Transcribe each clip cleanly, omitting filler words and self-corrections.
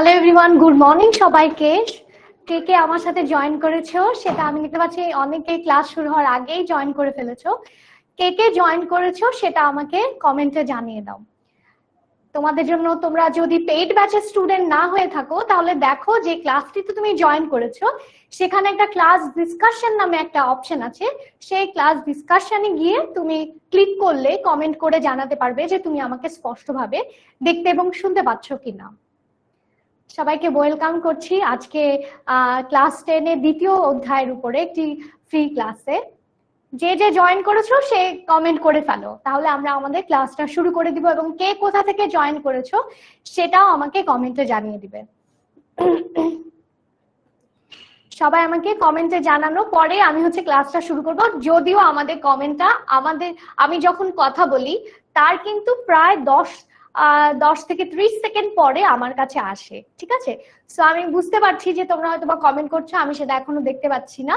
Hello everyone, good morning সবাইকে। কে কে আমার সাথে জয়েন করেছো সেটা আমি দেখতে পাচ্ছি অনেকেই ক্লাস শুরু হওয়ার আগেই জয়েন করে ফেলেছো। কে কে জয়েন করেছো সেটা আমাকে কমেন্টে জানিয়ে দাও। তোমাদের জন্য, তোমরা যদি পেইড ব্যাচের স্টুডেন্ট না হয়ে থাকো তাহলে দেখো যে ক্লাসটিতে তুমি জয়েন করেছো সেখানে একটা ক্লাস ডিসকাশন নামে একটা অপশন আছে। সেই ক্লাস ডিসকাশনে গিয়ে তুমি ক্লিক করলে কমেন্ট করে জানাতে পারবে যে তুমি আমাকে স্পষ্টভাবে দেখতে এবং শুনতে পাচ্ছ কিনা। সবাইকে ওয়েলকাম করছি আজকে ক্লাস 10 এর দ্বিতীয় অধ্যায়ের উপরে একটি ফ্রি ক্লাসে। যে যে জয়েন করেছো সে কমেন্ট করে ফেলো, তাহলে আমরা আমাদের ক্লাসটা শুরু করে দিব এবং কে কোথা থেকে জয়েন করেছো সেটাও আমাকে কমেন্টে জানিয়ে দিবে। সবাই আমাকে কমেন্টে জানানো পরে আমি ক্লাসটা শুরু করব। যদিও আমাদের কমেন্টটা আমি যখন কথা বলি তার কিন্তু প্রায় 10 থেকে 30 সেকেন্ড পরে আমার কাছে আসে, ঠিক আছে? সো আমি বুঝতে পারছি যে তোমরা হয়তো বা কমেন্ট করছো, আমি সেটা এখনো দেখতে পাচ্ছি না।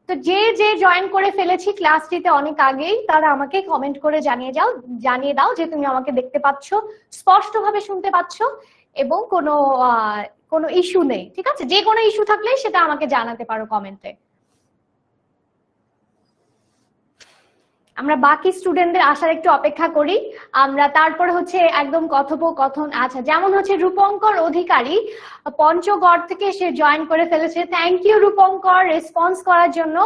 তো যে যে জয়েন করে ফেলেছি ক্লাসটিতে অনেক আগেই তারা আমাকে কমেন্ট করে জানিয়ে দাও যে তুমি আমাকে দেখতে পাচ্ছ, স্পষ্টভাবে শুনতে পাচ্ছ এবং কোনো ইস্যু নেই, ঠিক আছে? যে কোনো ইস্যু থাকলে সেটা আমাকে জানাতে পারো কমেন্টে। আমরা বাকি স্টুডেন্টদের আসার একটু অপেক্ষা করি। আমরা তারপরে একদম কথোপকথন। আচ্ছা, যেমন রূপঙ্কর অধিকারী পঞ্চগড় থেকে সে জয়েন করে ফেলেছে। থ্যাংক ইউ রূপঙ্কর রেসপন্স করার জন্য।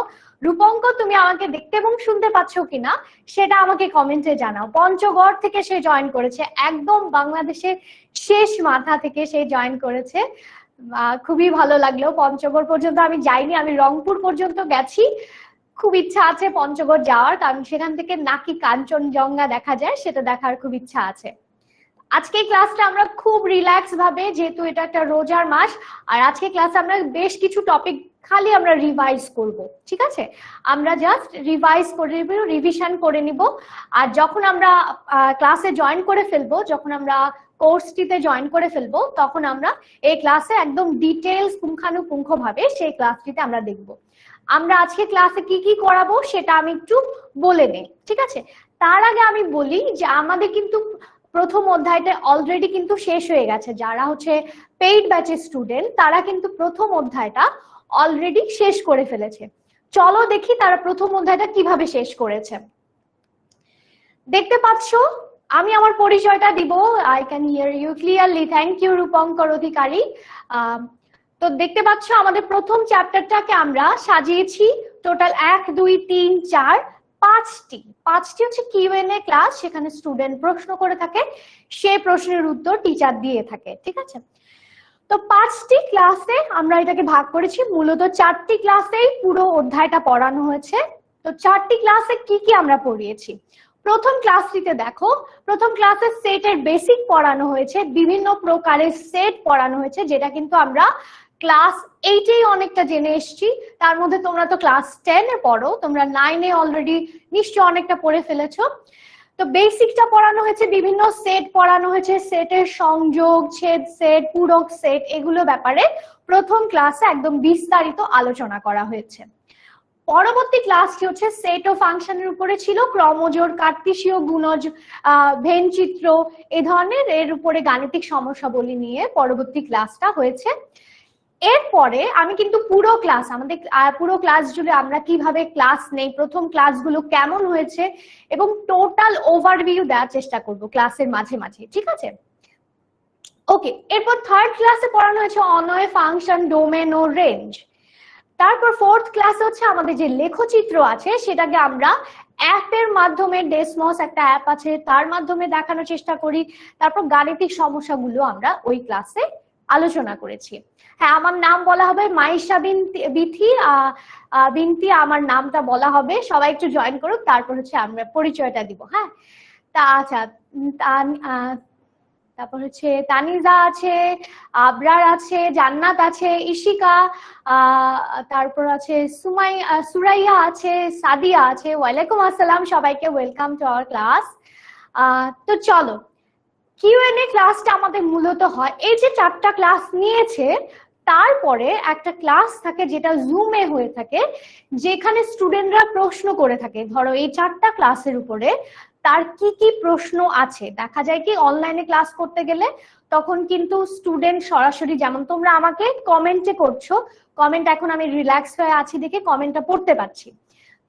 রূপঙ্কর, তুমি আমাকে দেখতে এবং শুনতে পাচ্ছ কিনা সেটা আমাকে কমেন্টে জানাও। পঞ্চগড় থেকে সে জয়েন করেছে, একদম বাংলাদেশের শেষ মাথা থেকে সে জয়েন করেছে। খুবই ভালো লাগলো। পঞ্চগড় পর্যন্ত আমি যাইনি, আমি রংপুর পর্যন্ত গেছি। খুব ইচ্ছা আছে পঞ্চগড় যাওয়ার, কারণ সেখান থেকে নাকি কাঞ্চনজঙ্ঘা দেখা যায়, সেটা দেখার খুব ইচ্ছা আছে। আজকে ক্লাসটা আমরা খুব রিল্যাক্স ভাবে, যেহেতু এটা একটা রোজার মাস, আর আজকে ক্লাসে আমরা বেশ কিছু টপিক খালি আমরা রিভাইজ করব, ঠিক আছে? আমরা জাস্ট রিভাইজ করে নিব, রিভিশন করে নিব। আর যখন আমরা ক্লাসে জয়েন করে ফেলবো, যখন আমরা কোর্সটিতে জয়েন করে ফেলবো, তখন আমরা এই ক্লাসে একদম ডিটেইলস পুঙ্খানুপুঙ্খ ভাবে সেই ক্লাসটিতে আমরা দেখব। আমরা আজকে ক্লাসে কি কি করাবো সেটা আমি একটু বলে নেই, ঠিক আছে? তার আগে আমি বলি যে আমাদের কিন্তু প্রথম অধ্যায়টা অলরেডি কিন্তু শেষ হয়ে গেছে। যারা পেইড ব্যাচের স্টুডেন্ট তারা কিন্তু প্রথম অধ্যায়টা অলরেডি শেষ করে ফেলেছে। চলো দেখি তারা প্রথম অধ্যায়টা কিভাবে শেষ করেছে। দেখতে পাচ্ছ, আমি আমার পরিচয়টা দিব। I can hear you clearly. Thank you Rupankar Adhikari. তো দেখতে পাচ্ছ আমাদের প্রথম চ্যাপ্টারটাকে আমরা সাজিয়েছি টোটাল 1 2 3 4 5টি কিউএনএ ক্লাস। সেখানে স্টুডেন্ট প্রশ্ন করে থাকে, সেই প্রশ্নের উত্তর টিচার দিয়ে থাকে, ঠিক আছে? তো 5টি ক্লাসে আমরা এটাকে ভাগ করেছি। মূলত 4টি ক্লাসেই পুরো অধ্যায়টা পড়ানো হয়েছে। তো 4টি ক্লাসে কি কি আমরা পড়িয়েছি? প্রথম ক্লাসটিতে দেখো, প্রথম ক্লাসে সেটের বেসিক পড়ানো হয়েছে, বিভিন্ন প্রকারের সেট পড়ানো হয়েছে, যেটা কিন্তু আমরা ক্লাস 8-এই অনেকটা জেনে এসেছি। তার মধ্যে তোমরা তো ক্লাস 10-এ পড়ো, তোমরা 9-এ অলরেডি নিশ্চয়ই অনেকটা পড়ে ফেলেছো। তো বেসিকটা পড়ানো হয়েছে, বিভিন্ন সেট পড়ানো হয়েছে, সেটের সংযোগ, ছেদ সেট, পূরক সেট, এগুলো ব্যাপারে প্রথম ক্লাসে একদম বিস্তারিত আলোচনা করা হয়েছে। পরবর্তী ক্লাসটি সেট ও ফাংশনের উপরে ছিল, ক্রমজোড়, কার্তেশীয় গুণজ, ভেন চিত্র, এই ধরনের এর উপরে গাণিতিক সমস্যাবলী নিয়ে পরবর্তী ক্লাসটা হয়েছে। এরপরে আমি কিন্তু পুরো ক্লাস জুড়ে আমরা কিভাবে ক্লাস নেই, প্রথম ক্লাসগুলো কেমন হয়েছে এবং টোটাল ওভারভিউ দেওয়ার চেষ্টা করব ক্লাসের মাঝে মাঝে, ঠিক আছে? ওকে, এরপর থার্ড ক্লাসে পড়ানো হয়েছে অনয়, ফাংশন, ডোমেন ও রেঞ্জ। তারপর ফোর্থ ক্লাসে আমাদের যে লেখচিত্র আছে সেটাকে আমরা অ্যাপের মাধ্যমে, ডেসমস একটা অ্যাপ আছে তার মাধ্যমে দেখানোর চেষ্টা করি। তারপর গাণিতিক সমস্যাগুলো আমরা ওই ক্লাসে আলোচনা করেছি। হ্যাঁ, আমার নাম বলা হবে মাইশা বিনতি, আমার নামটা বলা হবে। সবাই একটু জয়েন করুক, তারপর আমরা পরিচয়টা দিব। হ্যাঁ, তা আচ্ছা, তারপর তানিজা আছে, আবরার আছে, জান্নাত আছে, ইশিকা, তারপর আছে সুরাইয়া আছে, সাদিয়া আছে। ওয়ালাইকুম আসসালাম সবাইকে, ওয়েলকাম টু আওয়ার ক্লাস। তো চলো, কিউএনএ ক্লাসটা আমাদের মূলত হয়, এই যে 4টা ক্লাস নিয়েছে তারপরে একটা ক্লাস থাকে যেটা জুমে হয়ে থাকে, যেখানে স্টুডেন্টরা প্রশ্ন করে থাকে। ধরো এই 4টা ক্লাসের উপরে তার কি কি প্রশ্ন আছে, দেখা যায় কি অনলাইনে ক্লাস করতে গেলে তখন কিন্তু স্টুডেন্ট সরাসরি, যেমন তোমরা আমাকে কমেন্টে করছো, কমেন্ট এখন আমি রিল্যাক্স হয়ে আছি দেখে কমেন্টটা পড়তে পারছি।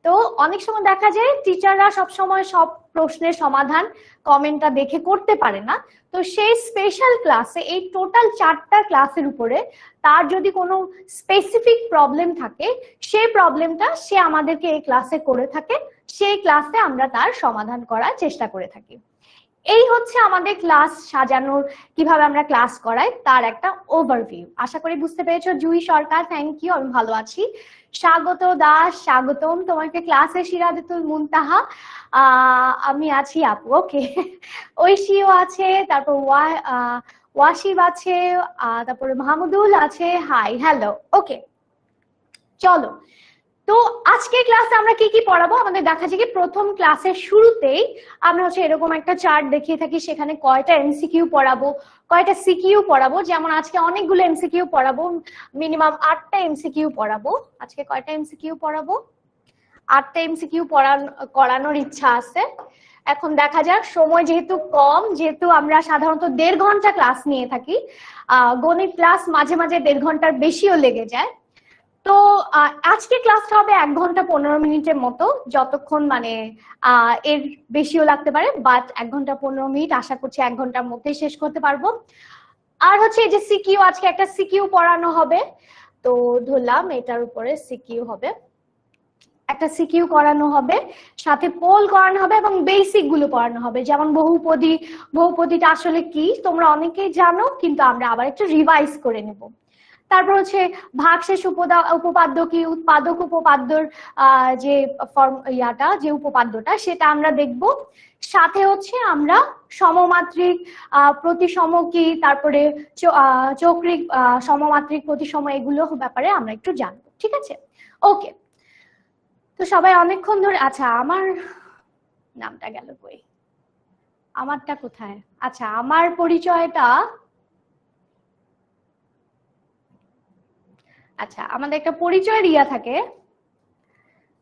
তো অনেক সময় দেখা যায় টিচাররা সবসময় সব প্রশ্নের সমাধান কমেন্টটা দেখে করতে পারে না। তো সেই স্পেশাল ক্লাসে, এই টোটাল 4টা ক্লাসের উপরে তার যদি কোনো স্পেসিফিক প্রবলেম থাকে, সেই প্রবলেমটা সে আমাদেরকে এই ক্লাসে করে থাকে, সেই ক্লাসে আমরা তার সমাধান করার চেষ্টা করে থাকি। এই হচ্ছে আমাদের ক্লাস সাজানোর, কিভাবে আমরা ক্লাস করাই তার একটা ওভারভিউ। আশা করি বুঝতে পেরেছো। জুই সরকার, থ্যাংক ইউ, আমি ভালো আছি। স্বাগত দাস, স্বাগতম তোমাকে ক্লাসে। সিরাজুল মুনতাহা, আমি আছি আপু, ওকে। ঐশীও আছে, তারপর ওয়াসিব আছে, তারপরে মাহমুদুল আছে, হাই, হ্যালো, ওকে। চলো, তো আজকের ক্লাসে আমরা কি কি পড়াবো, আমাদের দেখা যায় কি প্রথম ক্লাসের শুরুতেই আমরা হচ্ছে এরকম একটা চার্ট দেখিয়ে থাকি, সেখানে কয়টা এমসিকিউ পড়াবো, কয়টা সিকিউ পড়াবো। যেমন আজকে অনেকগুলো এমসিকিউ পড়াবো, মিনিমাম 8টা এমসিকিউ পড়াবো। আজকে কয়টা এমসিকিউ পড়াবো? 8টা এমসিকিউ করানোর ইচ্ছা আছে। এখন দেখা যাক, সময় যেহেতু কম, যেহেতু আমরা সাধারণত 1.5 ঘন্টা ক্লাস নিয়ে থাকি, গণিত ক্লাস মাঝে মাঝে 1.5 ঘন্টার বেশিও লেগে যায়। তো আজকে ক্লাসটা হবে 1 ঘন্টা 15 মিনিটের মতো, যতক্ষণ মানে এর বেশিও লাগতে পারে, বাট 1 ঘন্টা 15 মিনিট আশা করছি 1 ঘন্টার মধ্যেই শেষ করতে পারবো। আর হচ্ছে এই যে সিকিউ, আজকে একটা সিকিউ পড়ানো হবে, তো ধরলাম এটার উপরে সিকিউ হবে, একটা সিকিউ করানো হবে, সাথে পোল করানো হবে এবং বেসিক গুলো পড়ানো হবে। যেমন বহুপদী, বহুপদীটা আসলে কি তোমরা অনেকেই জানো, কিন্তু আমরা আবার একটু রিভাইজ করে নেব। তারপর হচ্ছে ভাগশেষ উপপাদ্য কি, উৎপাদক উপপাদ্যর যে যে উপপাদ্যটা, সেটা আমরা দেখব। সাথে হচ্ছে আমরা সমমাত্রিক প্রতিসম কি, তারপরে চক্রিক সমমাত্রিক প্রতিসম, এগুলো ব্যাপারে আমরা একটু জানবো, ঠিক আছে? ওকে, তো সবাই অনেকক্ষণ ধরে, আচ্ছা আমার নামটা গেল কই, আমারটা কোথায়? আচ্ছা, আমার পরিচয়টা, আচ্ছা আমাদের একটা পরিচয় দেয়া থাকে,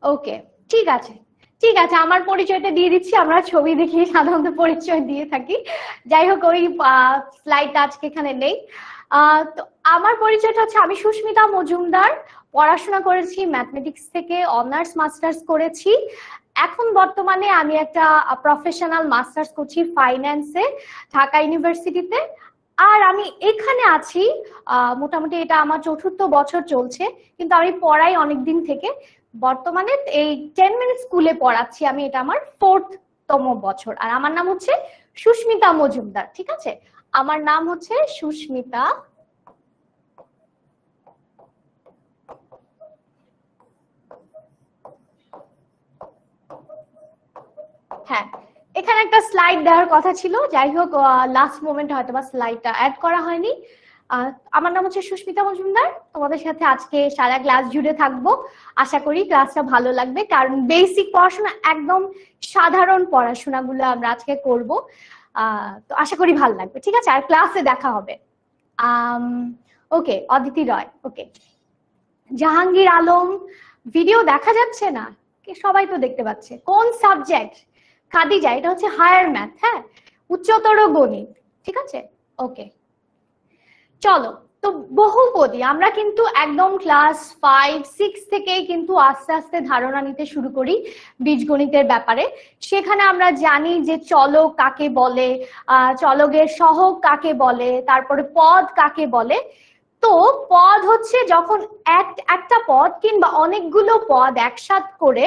ওকে ঠিক আছে, ঠিক আছে, আমার পরিচয়টা দিয়ে দিচ্ছি। আমরা ছবি দেখিয়ে সাধারণত পরিচয় দিয়ে থাকি, যাই হোক ওই স্লাইডটা আজকে এখানে নেই। তো আমার পরিচয়টা হচ্ছে, আমি সুস্মিতা মজুমদার, পড়াশোনা করেছি ম্যাথমেটিক্স থেকে, অনার্স মাস্টার্স করেছি। এখন বর্তমানে আমি একটা প্রফেশনাল মাস্টার্স করছি ফাইন্যান্সে, ঢাকা ইউনিভার্সিটিতে। আর আমি এখানে আছি মোটামুটি, এটা আমার 4র্থ বছর চলছে, কিন্তু আমি পড়াই অনেকদিন থেকে। বর্তমানে এই 10 মিনিট স্কুলে পড়াচ্ছি আমি, এটা আমার 4th-তম বছর। আর আমার নাম হচ্ছে সুস্মিতা মজুমদার, ঠিক আছে? আমার নাম হচ্ছে সুস্মিতা। হ্যাঁ, এখানে একটা স্লাইড দেওয়ার কথা ছিল, যাই হোক লাস্ট মোমেন্টে হয়তো বা স্লাইডটা অ্যাড করা হয়নি। আমার নাম হচ্ছে সুস্মিতা মজুমদার, তোমাদের সাথে আজকে সারা ক্লাস জুড়ে থাকবো। আশা করি ক্লাসটা ভালো লাগবে, কারণ বেসিক পড়াশোনা, একদম সাধারণ পড়াশোনাগুলো আমরা আজকে করব। তো আশা করি ভালো লাগবে, ঠিক আছে? আর ক্লাসে দেখা হবে। ওকে, অদিতি রয়, ওকে। জাহাঙ্গীর আলম, ভিডিও দেখা যাচ্ছে না? সবাই তো দেখতে পাচ্ছে। কোন সাবজেক্ট? খাদিজা, এটা হচ্ছে হায়ার ম্যাথ, হ্যাঁ, উচ্চতর গণিত, ঠিক আছে? ওকে, চলো। তো বহুপদী আমরা কিন্তু একদম ক্লাস 5-6 থেকেই কিন্তু আস্তে আস্তে ধারণা নিতে শুরু করি বীজগণিতের ব্যাপারে। সেখানে আমরা জানি যে চলক কাকে বলে, চলকের সহগ কাকে বলে, তারপরে পদ কাকে বলে। তো পদ হচ্ছে যখন একটা পদ কিংবা অনেকগুলো পদ একসাথ করে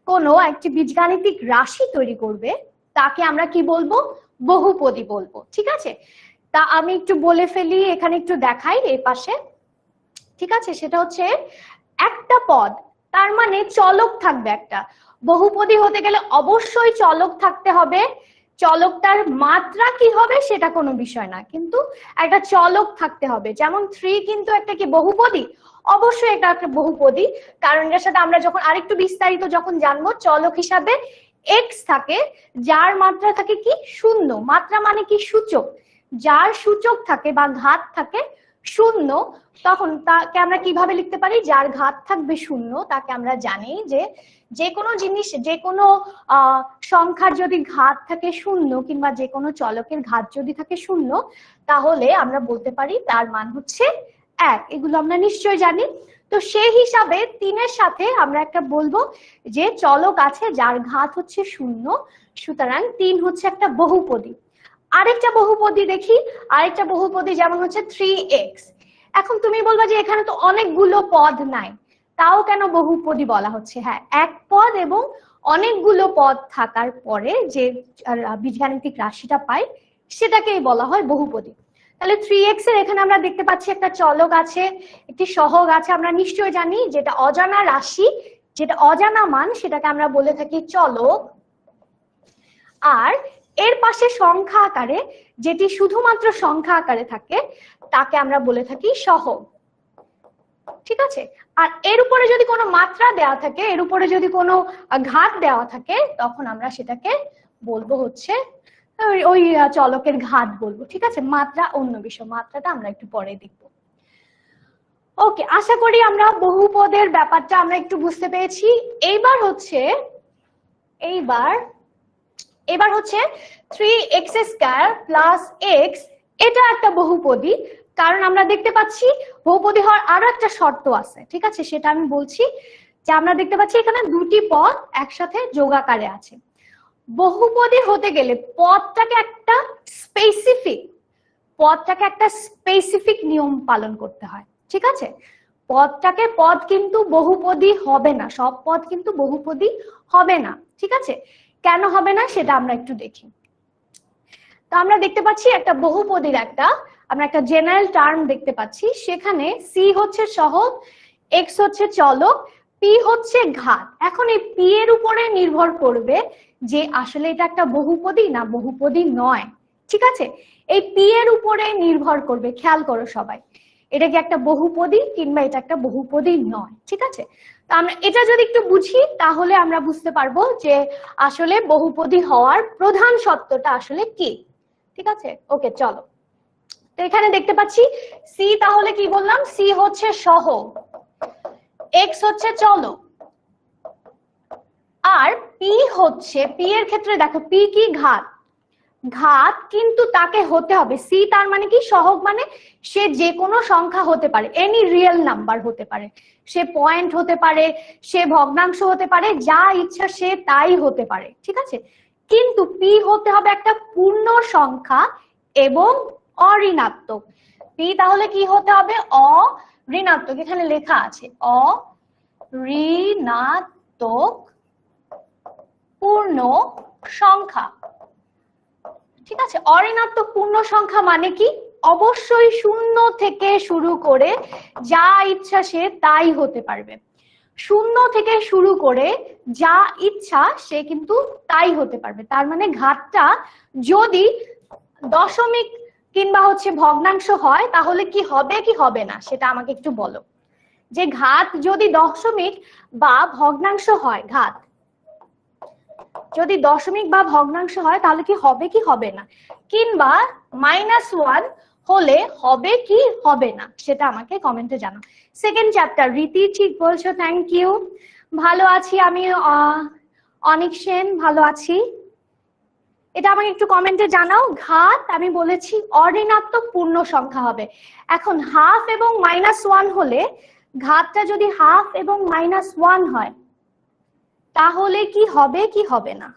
কোনো একটি বীজগাণিতিক রাশি তৈরি করবে, তাকে আমরা কি বলবো? বহুপদী বলবো, ঠিক আছে? তা আমি একটু বলে ফেলি, এখানে একটু দেখাই এই পাশে, ঠিক আছে? সেটা হচ্ছে একটা পদ, তার মানে চলক থাকবে একটা। বহুপদী হতে গেলে অবশ্যই চলক থাকতে হবে। চলকটার মাত্রা কি হবে সেটা কোনো বিষয় না, কিন্তু একটা চলক থাকতে হবে। যেমন 3 কিন্তু একটা কি বহুপদী? অবশ্যই এটা একটা বহুপদী, কারণ এর সাথে আমরা যখন আরেকটু বিস্তারিত যখন জানবো, চলক হিসাবে x থাকে, যার মাত্রা থাকে কি? 0। মাত্রা মানে কি? সূচক। যার সূচক থাকে বা ঘাত থাকে শূন্য, তখন তাকে আমরা কিভাবে লিখতে পারি? যার ঘাত থাকবে শূন্য তাকে আমরা জানি যে যে কোনো জিনিস, যে কোনো সংখ্যার যদি ঘাত থাকে শূন্য কিংবা যে কোনো চলকের ঘাত যদি থাকে শূন্য, তাহলে আমরা বলতে পারি তার মান হচ্ছে 1। এগুলো আমরা নিশ্চয় জানি। তো সেই হিসাবে 3-এর সাথে আমরা একটা বলবো যে চলক আছে যার ঘাত হচ্ছে শূন্য, সুতরাং 3 হচ্ছে একটা বহুপদী। আরেকটা বহুপদী দেখি, আরেকটা বহুপদী যেমন হচ্ছে 3x। এখন তুমি বলবা যে এখানে তো অনেকগুলো পদ নাই, তাও কেন বহুপদী বলা হচ্ছে? হ্যাঁ, এক পদ এবং অনেকগুলো পদ থাকার পরে যে বীজগাণিতিক রাশিটা পাই সেটাকেই বলা হয় বহুপদী। তাহলে 3x এর এখানে আমরা দেখতে পাচ্ছি একটা চলক আছে, একটি সহগ আছে। আমরা নিশ্চয়ই জানি যেটা অজানা রাশি, যেটা অজানা মান, সেটাকে আমরা বলে থাকি চলক। আর এর পাশে সংখ্যা আকারে, যেটি শুধুমাত্র সংখ্যা আকারে থাকে, তাকে আমরা বলে থাকি সহগ। ঠিক আছে? আর এর উপরে যদি কোনো মাত্রা দেওয়া থাকে, এর উপরে যদি কোনো ঘাত দেওয়া থাকে, তখন আমরা সেটাকে বলবো হচ্ছে ওই চলকের ঘাত বলবো। ঠিক আছে? মাত্রা অন্য বিষয়, মাত্রাটা আমরা একটু পরে দেখবো। ওকে, আশা করি আমরা বহুপদের ব্যাপারটা আমরা একটু বুঝতে পেরেছি। এইবার হচ্ছে 3x² + x, এটা একটা বহুপদী। কারণ আমরা দেখতে পাচ্ছি বহুপদী হওয়ার আরো একটা শর্ত আছে। ঠিক আছে? সেটা আমি বলছি যে আমরা দেখতে পাচ্ছি এখানে দুটি পদ একসাথে যোগাকারে আছে। বহুপদী হতে গেলে পদটাকে একটা স্পেসিফিক নিয়ম পালন করতে হয়। ঠিক আছে? পদ কিন্তু বহুপদী হবে না, সব পদ কিন্তু বহুপদী হবে না। ঠিক আছে? কেন হবে না সেটা আমরা একটু দেখি। তো আমরা দেখতে পাচ্ছি একটা বহুপদীর আমরা একটা জেনারেল টার্ম দেখতে পাচ্ছি। সেখানে c হচ্ছে সহগ, x হচ্ছে চলক, p হচ্ছে ঘাত। এখন এই p এর উপরে নির্ভর করবে যে আসলে এটা একটা বহুপদী না বহুপদী নয়। ঠিক আছে? এই p এর উপরে নির্ভর করবে। খেয়াল করো সবাই, এটা কি একটা বহুপদী কিংবা এটা একটা বহুপদী নয়। ঠিক আছে? তো আমরা এটা যদি একটু বুঝি তাহলে আমরা বুঝতে পারবো যে আসলে বহুপদী হওয়ার প্রধান সত্যটা আসলে কি। ঠিক আছে? ওকে, চলো। তো এখানে দেখতে পাচ্ছি c, তাহলে কি বললাম? c হচ্ছে সহগ, x হচ্ছে চলক, আর p এর ক্ষেত্রে দেখো p কি? ঘাত কিন্তু তাকে হতে হবে। c তার মানে কি? সহগ মানে সে যে কোনো সংখ্যা হতে পারে, এনি রিয়েল নাম্বার হতে পারে, সে পয়েন্ট হতে পারে, সে ভগ্নাংশ হতে পারে, যা ইচ্ছা সে তাই হতে পারে। ঠিক আছে? কিন্তু p হতে হবে একটা পূর্ণ সংখ্যা এবং অঋণাত্মক। p তাহলে কি হতে হবে? অঋণাত্মক। এখানে লেখা আছে অঋণাত্মক পূর্ণ সংখ্যা। ঠিক আছে? অঋণাত্মক পূর্ণ সংখ্যা মানে কি? অবশ্যই শূন্য থেকে শুরু করে যা ইচ্ছা সে তাই হতে পারবে। শূন্য থেকে শুরু করে যা ইচ্ছা সে কিন্তু তাই হতে পারবে। তার মানে ঘাতটা যদি দশমিক কিংবা হচ্ছে ভগ্নাংশ হয় তাহলে কি হবে কি হবে না সেটা আমাকে একটু বলো। যে ঘাত যদি দশমিক বা ভগ্নাংশ হয়, ঘাত যদি দশমিক বা ভগ্নাংশ হয় তাহলে কি হবে কি হবে না, কিংবা -1 হলে হবে কি হবে না সেটা আমাকে কমেন্টে জানাও। সেকেন্ড চ্যাপ্টার, রীতি ঠিক বলছো, থ্যাংক ইউ। ভালো আছি আমি, অনিক সেন ভালো আছি। এটা আমাকে একটু কমেন্টে জানাও। ঘাত আমি বলেছি অঋণাত্মক পূর্ণ সংখ্যা হবে। এখন হাফ এবং -1 হলে, ঘাতটা যদি হাফ এবং -1 হয় তাহলে কি হবে কি হবে না?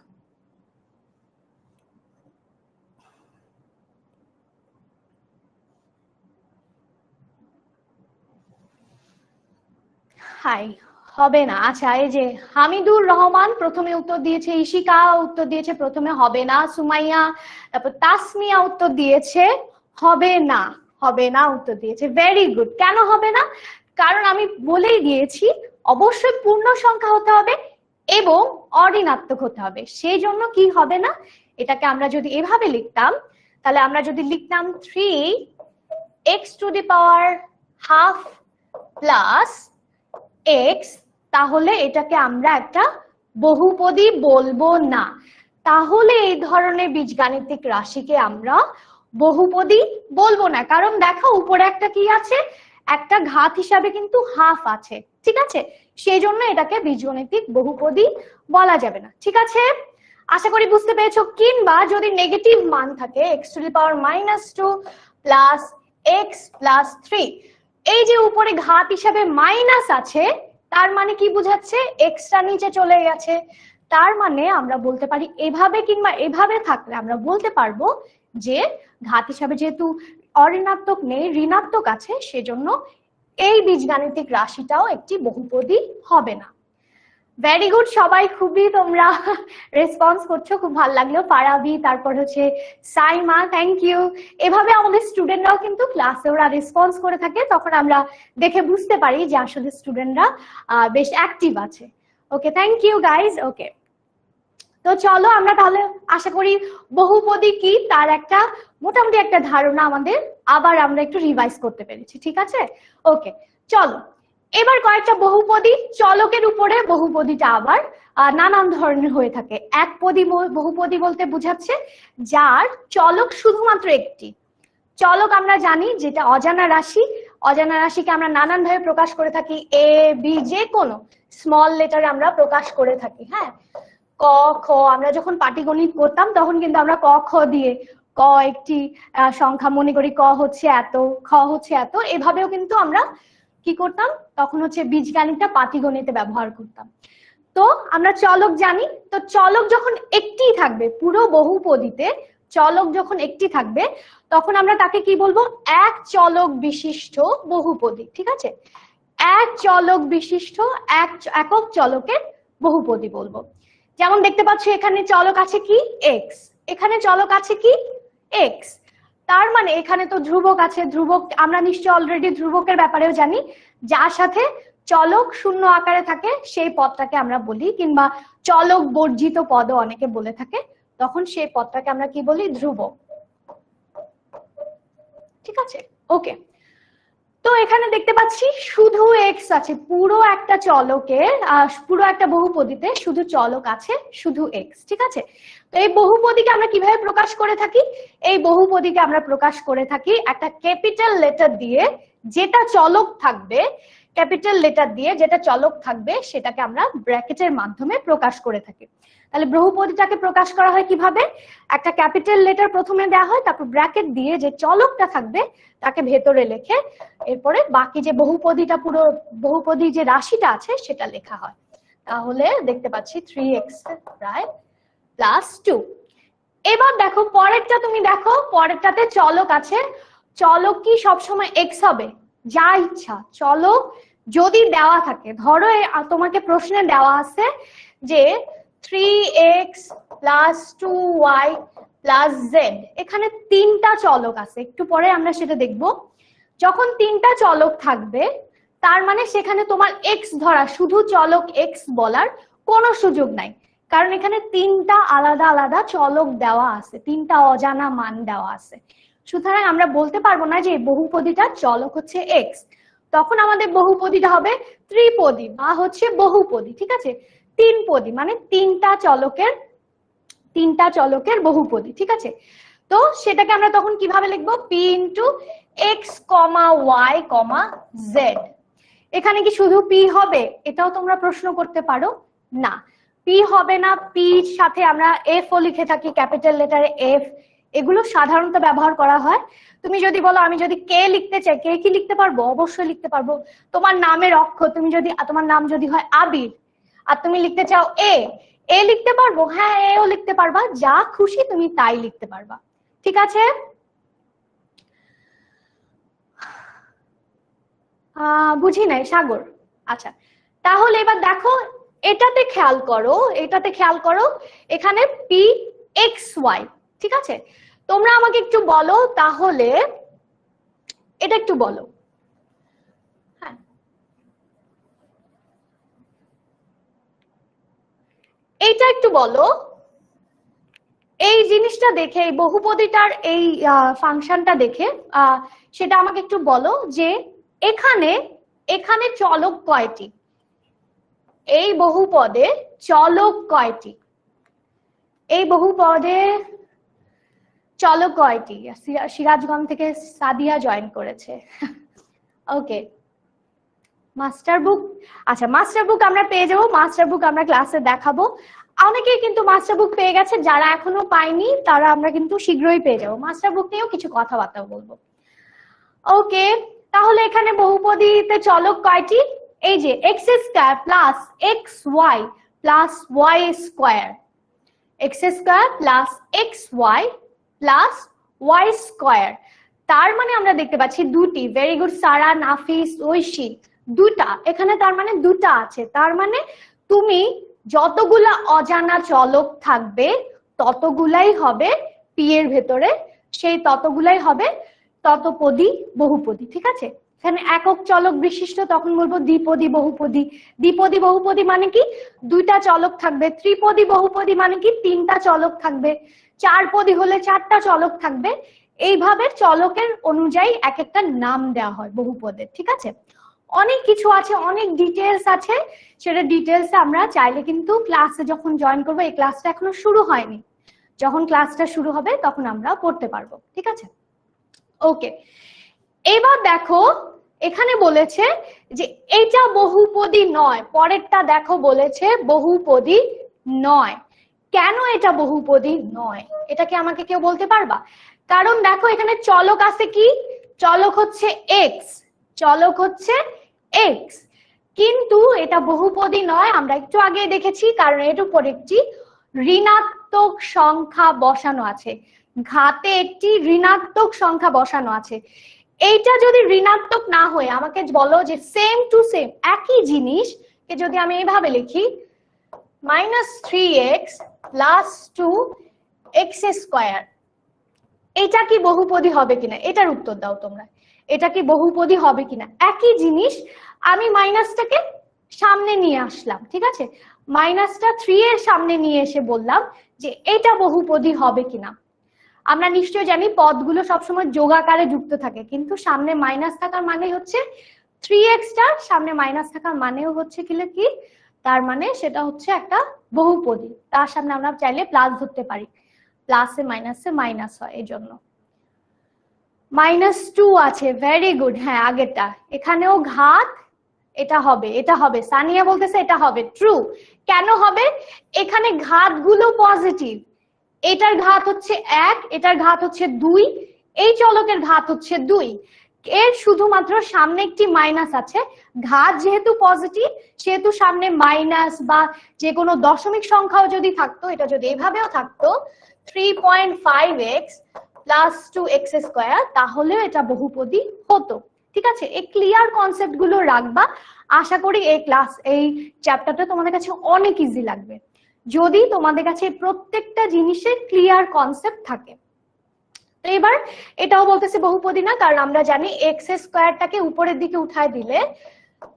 হাই, হবে না। আচ্ছা, এই যে হামিদুর রহমান প্রথমে উত্তর দিয়েছে, ইশিকা উত্তর দিয়েছে প্রথমে হবে না, সুমাইয়া, তারপর তাসমিয়া উত্তর দিয়েছে হবে না, হবে না উত্তর দিয়েছে। Very good. কেন হবে না? কারণ আমি বলেই দিয়েছি অবশ্যই পূর্ণ সংখ্যা হতে হবে এবং অঋণাত্মক হতে হবে, সেই জন্য কি হবে না। এটাকে আমরা যদি এভাবে লিখতাম, তাহলে আমরা যদি লিখতাম 3x⁻½ প্লাস x, তাহলে এটাকে আমরা একটা বহুপদী বলবো না। তাহলে এই ধরনের বীজগাণিতিক রাশিকে আমরা বহুপদী বলবো না, কারণ দেখো উপরে একটা কি আছে, একটা ঘাত হিসাবে কিন্তু হাফ আছে, ঠিক আছে, সেই জন্য এটাকে বীজগণিতিক বহুপদী বলা যাবে না, ঠিক আছে। আশা করি বুঝতে পেরেছো। কিংবা যদি নেগেটিভ মান থাকে x⁻² প্লাস x প্লাস 3, এই যে উপরে ঘাত হিসাবে মাইনাস আছে, তার মানে কি বোঝাচ্ছে, এক্সটা নিচে চলে গেছে। তার মানে আমরা বলতে পারি এভাবে কিংবা এভাবে থাকলে আমরা বলতে পারবো যে ঘাত হিসাবে যেহেতু অঋণাত্মক নেই, ঋণাত্মক আছে, সেজন্য এই বীজগাণিতিক রাশিটাও একটি বহুপদী হবে না। ভেরি গুড, সবাই খুবই তোমরা রেসপন্স করছো, খুব ভালো লাগলো। পারাবি, তারপর হচ্ছে সাইমা, থ্যাংক ইউ। এভাবে আমাদের স্টুডেন্টরাও কিন্তু ক্লাসে ওরা রেসপন্স করে থাকে, তখন আমরা দেখে বুঝতে পারি যে আসলে স্টুডেন্টরা বেশ অ্যাক্টিভ আছে। ওকে, থ্যাংক ইউ গাইজ। ওকে, তো চলো আমরা তাহলে আশা করি বহুপদী কি তার একটা মোটামুটি একটা ধারণা আমাদের আবার আমরা একটু রিভাইজ করতে পেরেছি, ঠিক আছে। ওকে, চলো এবার কয়েকটা বহুপদী, চলকের উপরে বহুপদীটা আবার নানান ধরনের হয়ে থাকে। একপদী বহুপদী বলতে বোঝাচ্ছে যার চলক শুধুমাত্র একটি। চলক আমরা জানি যেটা অজানা রাশি, অজানা রাশিকে আমরা নানান ভাবে প্রকাশ করে থাকি, এ বি যে কোনো স্মল লেটারে আমরা প্রকাশ করে থাকি। হ্যাঁ, ক খ, আমরা যখন পাটিগণিত করতাম তখন কিন্তু আমরা ক খ দিয়ে ক একটি সংখ্যা মনে করি, ক হচ্ছে এত, খ হচ্ছে এত, এভাবেও কিন্তু আমরা কি করতাম, তখন হচ্ছে বীজগণিতটা পাটিগণিতে ব্যবহার করতাম। তো আমরা চলক জানি, তো চলক যখন একটি থাকবে পুরো বহুপদীতে, চলক যখন একটি থাকবে তখন আমরা তাকে কি বলবো, এক চলক বিশিষ্ট বহুপদী, ঠিক আছে। এক চলক বিশিষ্ট একক চলকের বহুপদী বলবো। যেমন দেখতে পাচ্ছ এখানে চলক আছে কি এক্স, এখানে চলক আছে কি এক্স, তার মানে এখানে তো ধ্রুবক আছে। ধ্রুবক আমরা নিশ্চয়ই অলরেডি ধ্রুবকের ব্যাপারেও জানি, যার সাথে চলক শূন্য আকারে থাকে সেই পদটাকে আমরা বলি, কিংবা চলক বর্জিত পদও অনেকে বলে থাকে, তখন সেই পদটাকে আমরা কি বলি, ধ্রুবক, ঠিক আছে। ওকে, তো এখানে দেখতে পাচ্ছি শুধু এক্স আছে, পুরো একটা চলকের পুরো একটা বহুপদীতে শুধু চলক আছে শুধু এক্স, ঠিক আছে। তো এই বহুপদীকে আমরা কিভাবে প্রকাশ করে থাকি, এই বহুপদীকে আমরা প্রকাশ করে থাকি একটা ক্যাপিটাল লেটার দিয়ে, যেটা চলক থাকবে, ক্যাপিটাল লেটার দিয়ে যেটা চলক থাকবে সেটাকে আমরা ব্র্যাকেটের মাধ্যমে প্রকাশ করে থাকি। তাহলে বহুপদীটাকে প্রকাশ করা হয় কিভাবে, একটা ক্যাপিটাল লেটার প্রথমে দেওয়া হয়, তারপর ব্র্যাকেট দিয়ে যে চলকটা থাকবে তাকে ভেতরে লেখে, এরপরে বাকি যে বহুপদীটা পুরো বহুপদী যে রাশিটা আছে সেটা লেখা হয়। তাহলে দেখতে পাচ্ছি 3x প্রায় প্লাস 2। এবার দেখো পরেরটা, তুমি দেখো পরেরটাতে চলক আছে, চলক কি সবসময় x হবে, যা ইচ্ছা চলক যদি দেওয়া থাকে, ধরো তোমাকে প্রশ্নে দেওয়া আছে যে 3x plus 2y plus z, এখানে তিনটা চলক আছে, একটু পরে আমরা সেটা দেখব। যখন তিনটা চলক থাকবে তার মানে সেখানে তোমার x ধরা, শুধু চলক x বলার কোনো সুযোগ নাই, কারণ এখানে তিনটা আলাদা আলাদা চলক দেওয়া আছে, তিনটা অজানা মান দেওয়া আছে। সুতরাং আমরা বলতে পারবো না যে বহুপদীটা চলক হচ্ছে x, তখন আমাদের বহুপদীটা হবে ত্রিপদী বা হচ্ছে বহুপদী, ঠিক আছে। তিনপদী মানে তিনটা চলকের বহুপদী, ঠিক আছে। তো সেটাকে আমরা তখন কিভাবে লিখবো, p into x, y, z। এখানে কি শুধু p হবে, এটাও তোমরা প্রশ্ন করতে পারো, না p হবে না, p সাথে আমরা f ও লিখে থাকি, ক্যাপিটাল লেটারে f, এগুলো সাধারণত ব্যবহার করা হয়। তুমি যদি বলো আমি যদি কে লিখতে চাই, কে কি লিখতে পারবো, অবশ্যই লিখতে পারবো। তোমার নামের অক্ষর, তুমি যদি তোমার নাম যদি হয় আবির আর তুমি লিখতে চাও এ লিখতে পারবো, হ্যাঁ এও লিখতে পারবা, যা খুশি তুমি তাই লিখতে পারবা, ঠিক আছে। বুঝি নাই সাগর, আচ্ছা তাহলে এবার দেখো এটাতে খেয়াল করো, এখানে p(x,y), ঠিক আছে। তোমরা আমাকে একটু বলো তাহলে, এটা একটু বলো, হ্যাঁ এইটা একটু বলো, এই জিনিসটা দেখে, এই বহুপদীটার এই ফাংশনটা দেখে সেটা আমাকে একটু বলো যে এখানে চলক কয়টি, এই বহুপদে চলক কয়টি, এই বহুপদে চলক কয়টি? সিরাজগঞ্জ থেকে সাদিয়া জয়েন করেছে। ওকে, মাস্টার বুক, আচ্ছা মাস্টার বুক আমরা পেয়ে যাবো, মাস্টার বুক আমরা ক্লাসে দেখাবো। অনেকেই কিন্তু মাস্টার বুক পেয়ে গেছে, যারা এখনো পাইনি তারা আমরা কিন্তু শীঘ্রই পেয়ে যাবো। মাস্টার বুক নিয়েও কিছু কথাবার্তা বলবো। ওকে, তাহলে এখানে বহুপদীতে চলক কয়টি? এই যে x square plus x y plus y square, x square plus x y plus y square. তার মানে আমরা দেখতে পাচ্ছি দুটি। ভেরি গুড সারা, নাফিস, ঐশী, দুটা এখানে, তার মানে দুটা আছে। তার মানে তুমি যতগুলা অজানা চলক থাকবে ততগুলাই হবে পি এর ভেতরে, সেই ততগুলাই হবে ততপদী বহুপদী। ঠিক আছে, এখানে একক চলক বিশিষ্ট তখন বলবো দ্বিপদী বহুপদী। দ্বিপদী বহুপদী মানে কি? দুইটা চলক থাকবে। ত্রিপদী বহুপদী মানে কি? তিনটা চলক থাকবে। চারপদী হলে চারটা চলক থাকবে। এইভাবে চলকের অনুযায়ী এক একটা নাম দেওয়া হয় বহুপদের। ঠিক আছে, অনেক কিছু আছে, অনেক ডিটেলস আছে, সেটা ডিটেলস আমরা চাইলে কিন্তু ক্লাসে যখন জয়েন করবো, এই ক্লাসটা এখনো শুরু হয়নি, যখন ক্লাসটা শুরু হবে তখন আমরা পড়তে পারবো। ঠিক আছে, ওকে। এবার দেখো এখানে বলেছে যে এটা বহুপদী নয়, পরেরটা দেখো বলেছে বহুপদী নয়। কেন এটা বহুপদী নয়, এটা কি আমাকে কেউ বলতে পারবা? কারণ দেখো এখানে চলক আছে কি? চলক হচ্ছে এক্স, চলক হচ্ছে এক্স, কিন্তু এটা বহুপদী নয়। আমরা একটু আগে দেখেছি, কারণ এর উপর একটি ঋণাত্মক সংখ্যা বসানো আছে, ঘাতে একটি ঋণাত্মক সংখ্যা বসানো আছে। এইটা যদি ঋণাত্মক না হয়ে আমাকে বলো যে সেম টু সেম একই জিনিসকে যদি আমি এইভাবে লিখি -3x + 2x স্কয়ার, এটা কি বহুপদী হবে কিনা? এটার উত্তর দাও তোমরা, এটা কি বহুপদী হবে কিনা? একই জিনিস, আমি মাইনাসটাকে সামনে নিয়ে আসলাম। ঠিক আছে, মাইনাসটা 3 এর সামনে নিয়ে এসে বললাম যে এটা বহুপদী হবে কিনা। আমরা নিশ্চয়ই জানি পদগুলো সবসময় যোগ আকারে যুক্ত থাকে, কিন্তু সামনে মাইনাস থাকার মানে হচ্ছে 3x টার সামনে মাইনাস থাকার মানেও হচ্ছে কি, তার মানে সেটা হচ্ছে একটা বহুপদী। তার সামনে আমরা চাইলে প্লাস ধরতে পারি, প্লাসে মাইনাসে মাইনাস হয়, এই জন্য। -2 আছে, ভেরি গুড। হ্যাঁ আগেরটা, এখানেও ঘাত, এটা হবে, এটা হবে। সানিয়া বলতেছে এটা হবে, ট্রু। কেন হবে? এখানে ঘাতগুলো পজিটিভ, এটার ঘাত হচ্ছে 1, এটার ঘাত হচ্ছে 2, এই চলকের ঘাত হচ্ছে 2, এর শুধুমাত্র সামনে একটি মাইনাস আছে। ঘাত যেহেতু পজিটিভ সেহেতু সামনে মাইনাস বা যে কোনো দশমিক সংখ্যাও যদি থাকতো, এটা যদি এভাবেও থাকতো 3.5x + 2x স্কয়ার, তাহলেও এটা বহুপদী হতো। ঠিক আছে, এই ক্লিয়ার কনসেপ্ট গুলো রাখবা। আশা করি এই চ্যাপ্টারটা তোমাদের কাছে অনেক ইজি লাগবে যদি তোমাদের কাছে প্রত্যেকটা জিনিসের ক্লিয়ার কনসেপ্ট থাকে। তো এবার এটাও বলতেছে বহুপদী না, কারণ আমরা জানি এক্স স্কয়ারটাকে উপরের দিকে উঠায় দিলে,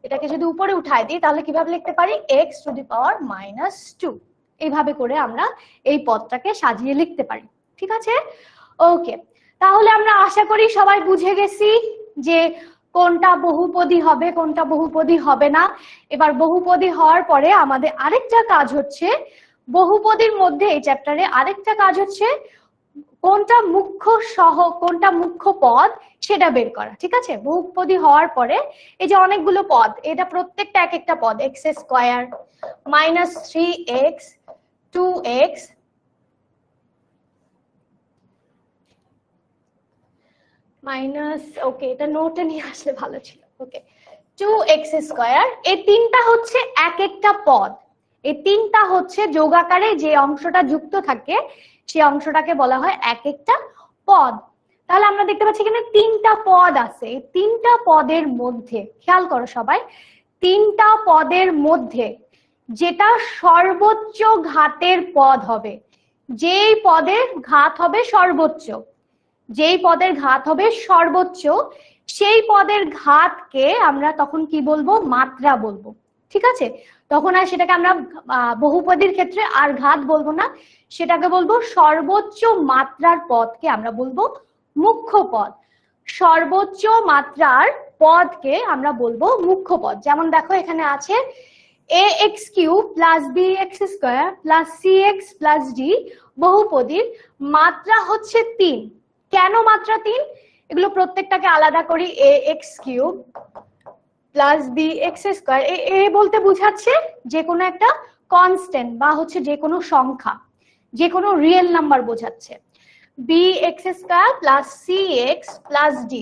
এটাকে যদি উপরে উঠায় দিই তাহলে কিভাবে লিখতে পারি? x⁻²। এইভাবে করে আমরা এই পদটাকে সাজিয়ে লিখতে পারি। ঠিক আছে, ওকে। তাহলে আমরা আশা করি সবাই বুঝে গেছি যে কোনটা বহুপদী হবে, কোনটা বহুপদী হবে না। এবার বহুপদী হওয়ার পরে আমাদের আরেকটা কাজ হচ্ছে, বহুপদীর মধ্যে এই চ্যাপ্টারে আরেকটা কাজ হচ্ছে কোনটা মুখ্য কোনটা মুখ্য পদ সেটা বের করা। ঠিক আছে, বহুপদী হওয়ার পরে এই যে অনেকগুলো পদ, এটা প্রত্যেকটা এক একটা পদ, x square -3x 2x minus, ওকে এটা নোটে নিয়ে আসলে ভালো ছিল। ওকে 2x স্কয়ার, এই তিনটা হচ্ছে এক একটা পদ। এই তিনটা হচ্ছে যোগ আকারে যে অংশটা যুক্ত থাকে সেই অংশটাকে বলা হয় এক একটা পদ। তাহলে আমরা দেখতে পাচ্ছি এখানে তিনটা পদ আছে। এই তিনটা পদের মধ্যে খেয়াল করো সবাই, তিনটা পদের মধ্যে যেটা সর্বোচ্চ ঘাতের পদ হবে, যেই পদের ঘাত হবে সর্বোচ্চ, যেই পদের ঘাত হবে সর্বোচ্চ, সেই পদের ঘাতকে আমরা তখন কি বলবো? মাত্রা বলবো। ঠিক আছে, তখন আর সেটাকে আমরা বহুপদীর ক্ষেত্রে আর ঘাত বলবো না, সেটাকে বলবো সর্বোচ্চ মাত্রার পদকে আমরা বলবো মুখ্য পদ। সর্বোচ্চ মাত্রার পদকে আমরা বলবো মুখ্য পদ। যেমন দেখো এখানে আছে ax³ plus bx² plus cx plus d বহুপদীর মাত্রা হচ্ছে 3। কেন মাত্রা 3? এগুলো প্রত্যেকটাকে আলাদা করি। ax³ প্লাস bx², এ বলতে বোঝাচ্ছে যে কোনো একটা কনস্ট্যান্ট বা হচ্ছে যে কোনো সংখ্যা, যে কোনো রিয়েল নাম্বার বোঝাচ্ছে। bx² plus cx plus d,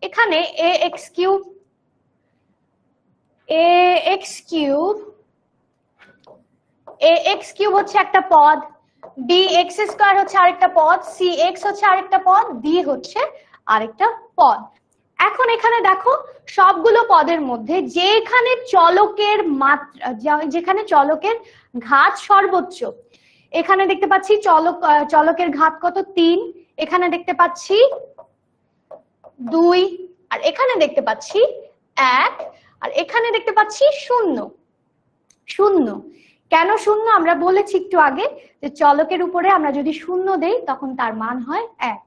এখানে ax³ হচ্ছে একটা পদ, bx² হচ্ছে আরেকটা পদ, cx হচ্ছে আরেকটা পদ, d হচ্ছে আরেকটা পদ। এখন এখানে দেখো সবগুলো পদের মধ্যে যেখানে চলকের মাত্রা, যেখানে চলকের ঘাত সর্বোচ্চ, এখানে দেখতে পাচ্ছি চলকের ঘাত কত? 3, এখানে দেখতে পাচ্ছি 2, আর এখানে দেখতে পাচ্ছি 1, আর এখানে দেখতে পাচ্ছি 0। কেন 0? আমরা বলেছি একটু আগে যে চলকের উপরে আমরা যদি 0 দেই তখন তার মান হয় 1।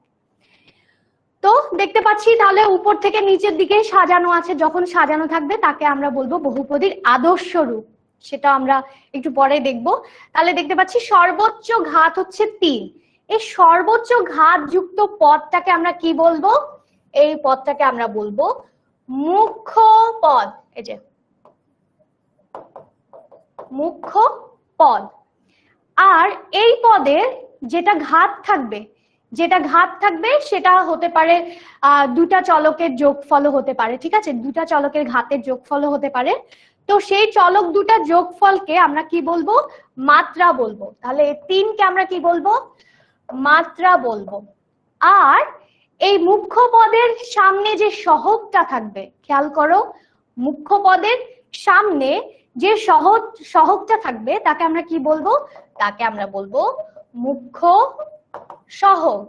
তো দেখতে পাচ্ছি তাহলে উপর থেকে নিচের দিকে সাজানো আছে, যখন সাজানো থাকবে তাকে আমরা বলবো বহুপদীর আদর্শ রূপ, সেটা আমরা একটু পরে দেখব। তাহলে দেখতে পাচ্ছি সর্বোচ্চ ঘাত হচ্ছে 3, এই সর্বোচ্চ ঘাত যুক্ত পদটাকে আমরা কি বলবো? এই পদটাকে আমরা বলবো মুখ্য পদ। এই যে মুখ্য পদ। আর এই পদের যেটা ঘাত থাকবে সেটা হতে পারে দুটা চলকের যোগফল হতে পারে, ঠিক আছে? দুটা চলকের ঘাতের যোগফল হতে পারে। তো সেই চলক দুটা যোগফলকে আমরা কি বলবো? মাত্রা বলবো। তাহলে 3 কে আমরা কি বলবো? মাত্রা বলবো। আর এই মুখ্য পদের সামনে যে সহগটা থাকবে, খেয়াল করো, মুখ্য পদের সামনে যে সহগটা থাকবে তাকে আমরা কি বলবো? তাকে আমরা বলবো মুখ্য সহগ।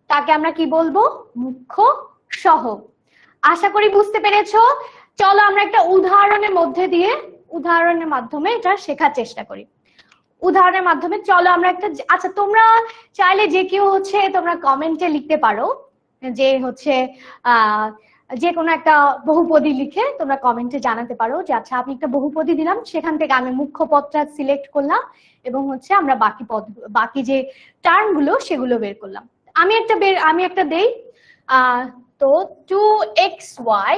তাকে আমরা কি বলবো? মুখ্য সহগ। আশা করি বুঝতে পেরেছো। চলো আমরা একটা উদাহরণের মাধ্যমে এটা শেখার চেষ্টা করি। উদাহরণের মাধ্যমে চলো আমরা একটা, আচ্ছা তোমরা চাইলে যে কেউ হচ্ছে তোমরা কমেন্টে লিখতে পারো যে হচ্ছে যে কোনো একটা বহুপদী লিখে তোমরা কমেন্টে জানাতে পারো যে আচ্ছা আমি একটা বহুপদী দিলাম, সেখান থেকে আমি মুখ্য পদটা সিলেক্ট করলাম এবং হচ্ছে আমরা বাকি যে টার্ম গুলো সেগুলো বের করলাম। আমি একটা দেই। তো 2xy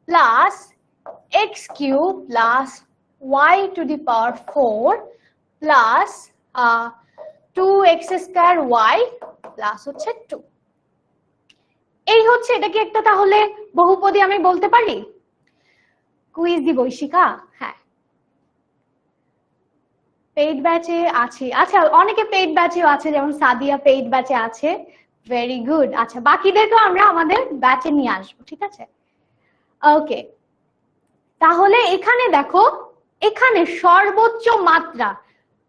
plus x³ plus y to the power 4 plus 2x² plus হচ্ছে 2, এই হচ্ছে। এটা কি একটা তাহলে বহুপদী আমি বলতে পারি? কুইজ দিব ঐশিকা। হ্যাঁ, পেইড ব্যাচে আছে। আচ্ছা অনেকে পেইড ব্যাচেও আছে, যেমন সাদিয়া পেইড ব্যাচে আছে। Very good. আচ্ছা বাকিদেরকেও আমরা আমাদের ব্যাচে নিয়ে আসবো, ঠিক আছে? ওকে, তাহলে এখানে দেখো, এখানে সর্বোচ্চ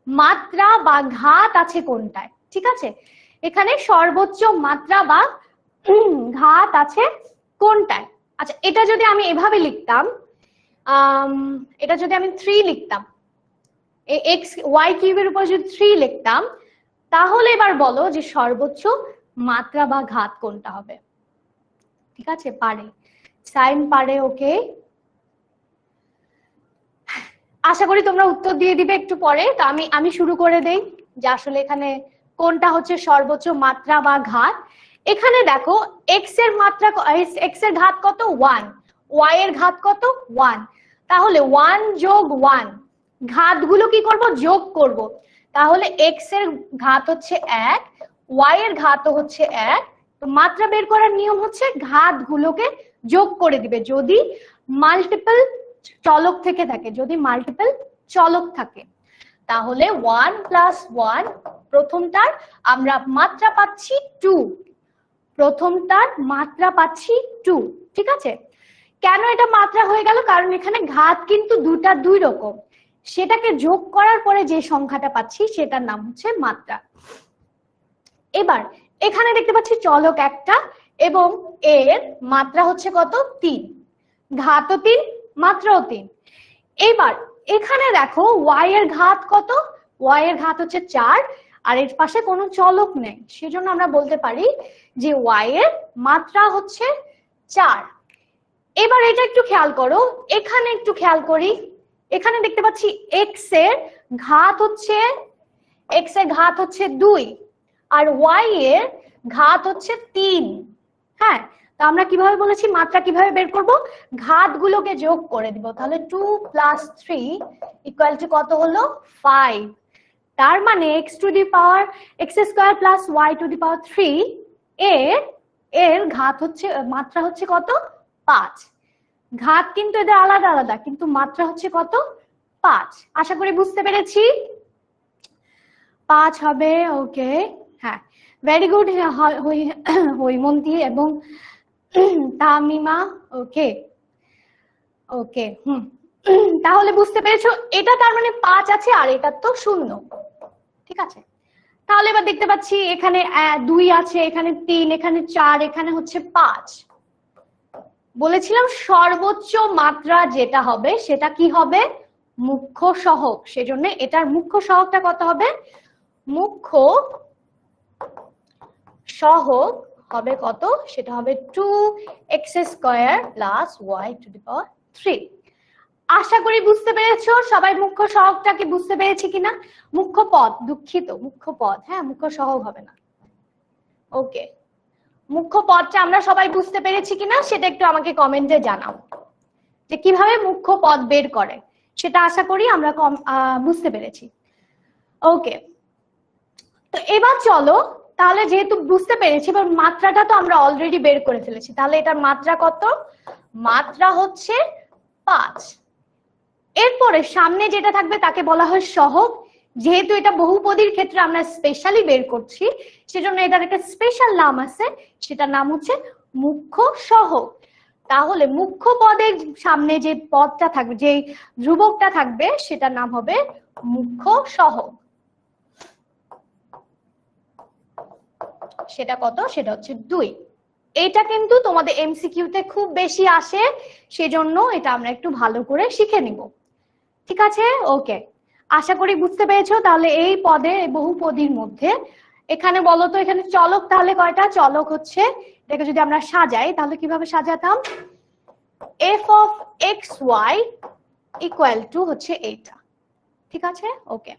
মাত্রা বা ঘাত আছে কোনটায়? ঠিক আছে, এখানে সর্বোচ্চ মাত্রা বা ঘাত আছে কোনটায়? আচ্ছা এটা যদি আমি এভাবে লিখতাম, এটা যদি আমি 3 লিখতাম, y³ এর উপর যদি 3 লিখতাম, তাহলে এবার বলো যে সর্বোচ্চ মাত্রা বা ঘাত কোনটা হবে? ঠিক আছে, পারে, সাইন পারে। ওকে, আশা করি তোমরা উত্তর দিয়ে দিবে একটু পরে। তো আমি শুরু করে দেই যে আসলে এখানে কোনটা হচ্ছে সর্বোচ্চ মাত্রা বা ঘাত। এখানে দেখো x এর ঘাত কত? 1, y এর ঘাত কত? 1। তাহলে 1 যোগ 1, ঘাতগুলো কি করব? যোগ করব। তাহলে x এর ঘাত হচ্ছে 1, y এর ঘাতও হচ্ছে 1। তো মাত্রা বের করার নিয়ম হচ্ছে ঘাতগুলোকে যোগ করে দিবে যদি মাল্টিপল চলক থেকে থাকে, যদি মাল্টিপল চলক থাকে। তাহলে 1 প্লাস 1, প্রথমটার আমরা মাত্রা পাচ্ছি 2, প্রথমটার মাত্রা পাচ্ছি 2। ঠিক আছে, কেন এটা মাত্রা হয়ে গেল? কারণ এখানে ঘাত কিন্তু দুই রকম, সেটাকে যোগ করার পরে যে সংখ্যাটা পাচ্ছি সেটার নাম হচ্ছে মাত্রা। এবার এখানে দেখতে পাচ্ছি চলক একটা এবং এর মাত্রা হচ্ছে কত? 3, ঘাতও 3, মাত্রাও 3। এবার এখানে দেখো y এর ঘাত কত? y এর ঘাত হচ্ছে 4, আর এর পাশে কোনো চলক নেই, সেজন্য আমরা বলতে পারি যে y এর মাত্রা হচ্ছে 4। এবার এটা একটু খেয়াল করো, এখানে একটু খেয়াল করি, এখানে দেখতে পাচ্ছি এক্স এর ঘাত হচ্ছে 2 আর ওয়াই এর ঘাত হচ্ছে 3। হ্যাঁ, তো আমরা কিভাবে বলেছি মাত্রা কিভাবে বের করব, ঘাতগুলোকে যোগ করে দিব। তাহলে 2 + 3 = কত হলো 5। তার মানে x² + y³ এর ঘাত হচ্ছে মাত্রা হচ্ছে কত 5। ঘাত কিন্তু এদের আলাদা আলাদা, কিন্তু মাত্রা হচ্ছে কত 5। আশা করি বুঝতে পেরেছি 5 হবে। ওকে, হ্যাঁ, ভেরি গুড হৈমন্তী এবং তামিমা। ওকে ওকে, তাহলে বুঝতে পেরেছো এটা তার মানে 5 আছে আর এটা তো 0। ঠিক আছে, তাহলে এবার দেখতে পাচ্ছি এখানে 2 আছে, এখানে 3, এখানে 4, এখানে হচ্ছে 5। বলেছিলাম সর্বোচ্চ মাত্রা যেটা হবে সেটা কি হবে মুখ্য সহগ, সেজন্য এটার মুখ্য সহগটা কত হবে, মুখ্য সহগ হবে কত, সেটা হবে 2x² + y³। আশা করি বুঝতে পেরেছো সবাই মুখ্য সহগটা কি বুঝতে পেরেছি কিনা, মুখ্য পদ, দুঃখিত মুখ্য পদ, হ্যাঁ মুখ্য সহগ হবে না। ওকে, মুখ্য পদটা আমরা সবাই বুঝতে পেরেছি কিনা সেটা একটু আমাকে কমেন্টে জানাও, যে কিভাবে মুখ্য পদ বের করে সেটা আশা করি আমরা বুঝতে পেরেছি। ওকে, তো এবার চলো, তাহলে যেহেতু বুঝতে পেরেছি এবার মাত্রাটা তো আমরা অলরেডি বের করে ফেলেছি, তাহলে এটার মাত্রা কত, মাত্রা হচ্ছে 5। এরপরে সামনে যেটা থাকবে তাকে বলা হয় সহগ। যেহেতু এটা বহুপদীর ক্ষেত্রে আমরা স্পেশালি বের করছি সেজন্য এটার একটা স্পেশাল নাম আছে, সেটার নাম হচ্ছে মুখ্য সহগ। তাহলে মুখ্য পদের সামনে যে পদটা থাকবে, যে ধ্রুবকটা থাকবে সেটার নাম হবে মুখ্য সহগ। সেটা কত, সেটা হচ্ছে 2। এটা কিন্তু তোমাদের এমসিকিউতে খুব বেশি আসে, সেজন্য এটা আমরা একটু ভালো করে শিখে নিব। ঠিক আছে, ওকে, আশা করি বুঝতে পেরেছো। তাহলে এই পদে বহুপদীর মধ্যে এখানে বলো তো, এখানে চলক তাহলে কয়টা, চলক হচ্ছে, এটাকে যদি আমরা সাজাই তাহলে কিভাবে সাজাতাম, f(x,y) = হচ্ছে এইটা। ঠিক আছে, ওকে।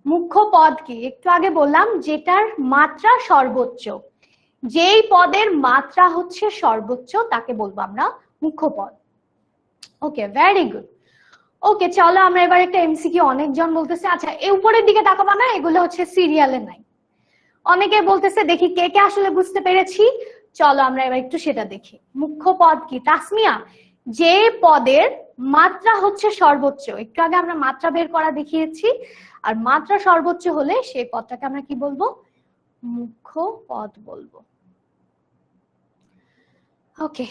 মুখ্য পদ কি একটু আগে বললাম, যেটার মাত্রা সর্বোচ্চ, যেই পদের মাত্রা হচ্ছে সর্বোচ্চ তাকে বলবো আমরা মুখ্য পদ। ওকে, ভেরি গুড। ওকে, চলো আমরা এবার একটা এমসিকিউ, অনেকজন বলতেছে, আচ্ছা এই উপরের দিকে তাকাবা না, এগুলো হচ্ছে সিরিয়ালে নাই। অনেকে বলতেছে, দেখি কে কে আসলে বুঝতে পেরেছি। চলো আমরা এবার একটু সেটা দেখি। মুখ্য পদ কি তাসমিয়া, যে পদের মাত্রা হচ্ছে সর্বোচ্চ, একটু আগে আমরা মাত্রা বের করা দেখিয়েছি, আর মাত্রা সর্বোচ্চ হলে সেই পদটাকে আমরা কি বলবো, মুখ্য পদ বলবো। ওকে,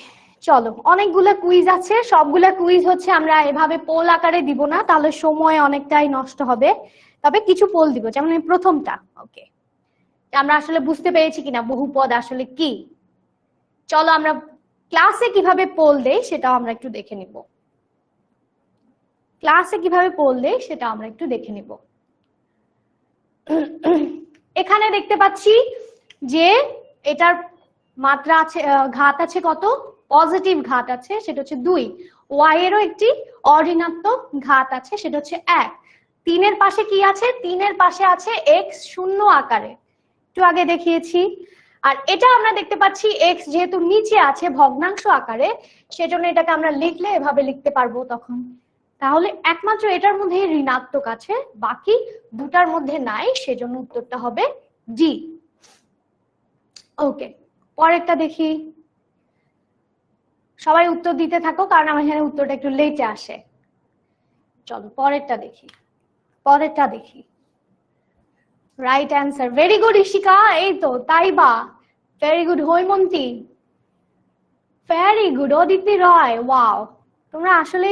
চলো, অনেকগুলো কুইজ আছে, সবগুলা কুইজ হচ্ছে আমরা এভাবে পোল আকারে দিব না, তাহলে সময় অনেকটাই নষ্ট হবে। তবে কিছু পোল দিব, যেমন প্রথমটা। ওকে, আমরা আসলে বুঝতে পেরেছি কিনা বহুপদ আসলে কি। চলো আমরা ক্লাসে কিভাবে পোল দেই সেটাও আমরা একটু দেখে নিব। ক্লাসে কিভাবে পোল দেই সেটা আমরা একটু দেখে নিব। এখানে দেখতে পাচ্ছি যে এটার মাত্রা আছে, ঘাত আছে কত, পজিটিভ ঘাত আছে, সেটা হচ্ছে 2। ওয়াই এরও একটি অঋণাত্মক ঘাত আছে, সেটা হচ্ছে 1। 3 এর পাশে কি আছে, 3 এর পাশে আছে এক্স শূন্য আকারে, একটু আগে দেখিয়েছি। আর এটা আমরা দেখতে পাচ্ছি এক্স যেহেতু নিচে আছে ভগ্নাংশ আকারে, সেজন্য এটাকে আমরা লিখলে এভাবে লিখতে পারবো তখন। তাহলে একমাত্র এটার মধ্যে ঋণাত্মক আছে, বাকি দুটার মধ্যে নাই, সেজন্য উত্তরটা হবে ডি। ওকে, পরেরটা দেখি। সবাই উত্তর দিতে থাকো, কারণ আমার এখানে উত্তরটা একটু লেটে আসে। চলো পরেরটা দেখি, পরেরটা দেখি। Right answer, very good Ishika, এই তো Taiba, very good Haimanti, very good Aditi Roy, wow, তোমরা আসলে,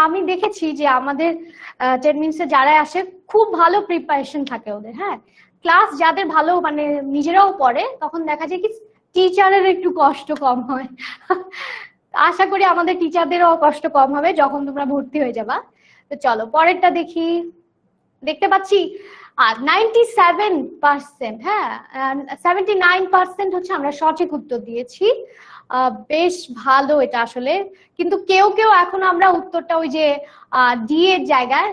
আমি দেখেছি যে আমাদের টেনমিন্সে যারা আসে খুব ভালো প্রিপারেশন থাকে ওদের। হ্যাঁ, ক্লাস যাদের ভালো মানে নিজেরাও পড়ে, তখন দেখা যায় কি টিচারের একটু কষ্ট কম হয়। আশা করি আমাদের টিচারদেরও কষ্ট কম হবে যখন তোমরা ভর্তি হয়ে যাবা। তো চলো পরেরটা দেখি। দেখতে পাচ্ছি 97%, হ্যাঁ 79% হচ্ছে আমরা সঠিক উত্তর দিয়েছি। বেশ ভালো এটা আসলে, কিন্তু কেউ কেউ এখন আমরা উত্তরটা ওই যে ডি এর জায়গায়,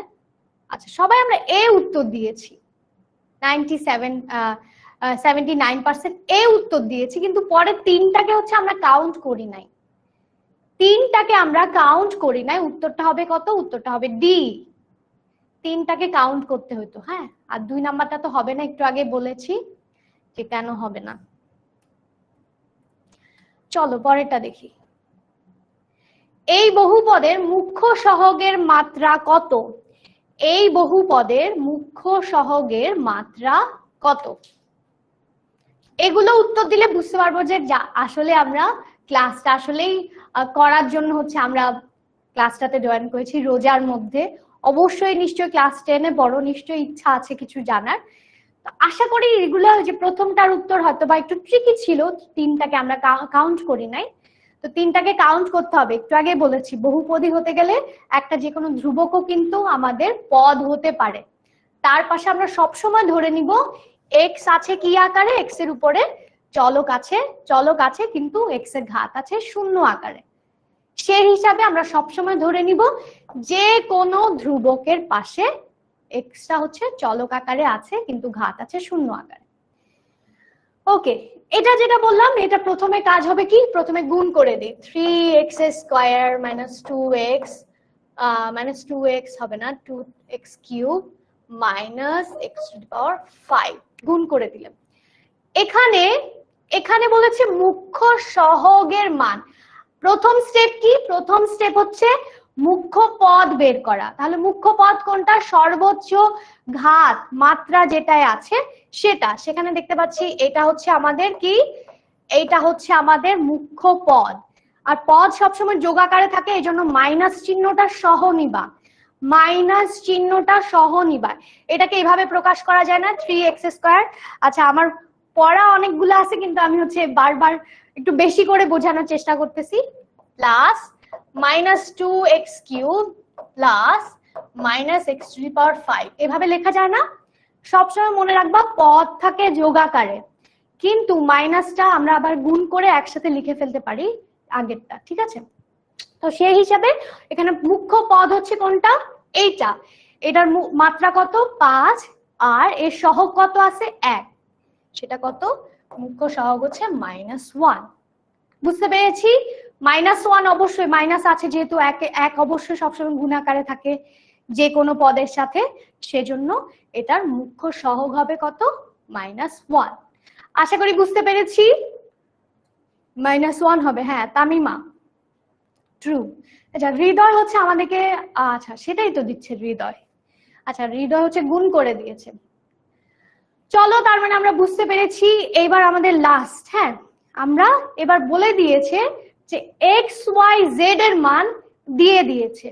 আচ্ছা সবাই আমরা এ উত্তর দিয়েছি, 79% এ উত্তর দিয়েছি, কিন্তু পরে তিনটাকে হচ্ছে আমরা কাউন্ট করি নাই, তিনটাকে আমরা কাউন্ট করি নাই। উত্তরটা হবে কত? উত্তরটা হবে ডি। তিনটাকে কাউন্ট করতে হতো। হ্যাঁ, আর 2 নাম্বারটা তো হবে না, একটু আগে বলেছি যে কেন হবে না। চলো পরেরটা দেখি। এই বহুপদের মুখ্য সহগের মাত্রা কত? এই বহুপদের মুখ্য সহগের মাত্রা কত? এগুলো উত্তর দিলে বুঝতে পারবো যে আসলে আমরা ক্লাসটা আসলেই করার জন্য হচ্ছে আমরা ক্লাসটাতে জয়েন করেছি রোজার মধ্যে। অবশ্যই নিশ্চয়ই ক্লাস 10-এ বড় নিশ্চয়ই ইচ্ছা আছে কিছু জানার। তো আশা করি এগুলো যে প্রথমটার উত্তর হয়তো বা একটু ট্রিকি ছিল, তিনটাকে আমরা কাউন্ট করি নাই, তো তিনটাকে কাউন্ট করতে হবে। একটু আগে বলেছি বহুপদী হতে গেলে একটা যে কোনো ধ্রুবকও কিন্তু আমাদের পদ হতে পারে। তার পাশে আমরা সবসময় ধরে নিব এক্স আছে কি আকারে, এক্স এর উপরে চলক আছে কিন্তু এক্স এর ঘাত আছে শূন্য আকারে। সেই হিসাবে আমরা সবসময় ধরে নিব যে কোনো ধ্রুবকের পাশে এক্সটা হচ্ছে চলক আকারে আছে কিন্তু ঘাত আছে শূন্য আকারে। ওকে, এটা যেটা বললাম এটা প্রথমে কাজ হবে কি, প্রথমে গুণ করে দিই। 3x² - 2x -2x হবে না, 2x³ -x⁵ গুণ করে দিলাম। এখানে বলেছে মুখ্য সহগের মান। প্রথম স্টেপ কি? প্রথম স্টেপ হচ্ছে মুখ্য পদ বের করা। তাহলে মুখ্য পদ কোনটা? সর্বোচ্চ ঘাত মাত্রা যেটাই আছে সেটা। সেখানে দেখতে পাচ্ছি এটা হচ্ছে আমাদের কি, এইটা হচ্ছে আমাদের মুখ্য পদ। আর পদ সবসময় যোগ আকারে থাকে, এই জন্য মাইনাস চিহ্নটা সহ নিবা, মাইনাস চিহ্নটা সহ নিবা। এটাকে এইভাবে প্রকাশ করা যায় না 3x²। আচ্ছা, আমার পড়া অনেকগুলো আছে কিন্তু আমি হচ্ছে বারবার একটু বেশি করে বোঝানোর চেষ্টা করতেছি। প্লাস -2x³ প্লাস -x⁵ এভাবে লেখা যায় না? সবসময় মনে রাখবা পদ থাকে যোগ আকারে, কিন্তু মাইনাসটা আমরা আবার গুণ করে একসাথে লিখে ফেলতে পারি আগেরটা, ঠিক আছে? তো সেই হিসাবে এখানে মুখ্য পদ হচ্ছে কোনটা? এইটা। এটার মাত্রা কত? 5, আর এর সহগ কত আছে? 1। সেটা কত? মুখ্য সহগ হচ্ছে -1। বুঝতে পেরেছি? -1 অবশ্যই মাইনাস আছে যেহেতু এক অবশ্যই সবসময় গুণ আকারে থাকে যে কোনো পদের সাথে, সেজন্য এটার মুখ্য সহগ হবে কত? -1। আশা করি বুঝতে পেরেছি। -1 হবে। হ্যাঁ তামিমা, ট্রু। আচ্ছা, হৃদয় হচ্ছে আমাদেরকে, আচ্ছা সেটাই তো দিচ্ছে হৃদয়। আচ্ছা, হৃদয় হচ্ছে গুণ করে দিয়েছে। চলো, তার মানে আমরা বুঝতে পেরেছি। এইবার আমাদের লাস্ট, হ্যাঁ আমরা এবার বলে দিয়েছে যে x, y, z এর মান দিয়ে দিয়েছে।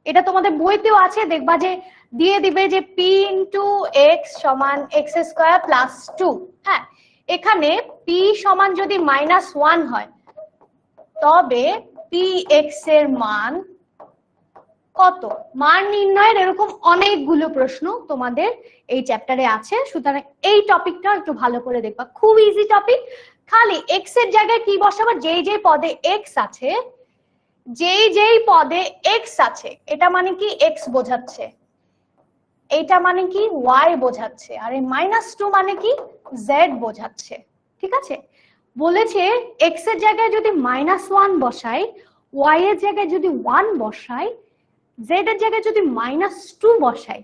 এটা তোমাদের বইতেও আছে, দেখবা যে দিয়ে দিবে যে p × x = x² + 2। হ্যাঁ, এখানে p সমান যদি -1 হয় তবে px এর মান কত? মান নির্ণয়ের এরকম অনেকগুলো প্রশ্ন তোমাদের এই চ্যাপ্টারে আছে, সুতরাং এই টপিকটা একটু ভালো করে দেখবা, খুব ইজি টপিক। খালি x এর জায়গায় কি বসাবো? যেই পদে x আছে, যেই পদে x আছে এটা মানে কি x বোঝাচ্ছে, এইটা মানে কি y বোঝাচ্ছে, আর এই -2 মানে কি z বোঝাচ্ছে। ঠিক আছে? বলেছে x এর জায়গায় যদি -1 বসাই, y এর জায়গায় যদি 1 বসাই, z এর জায়গায় যদি -2 বসাই,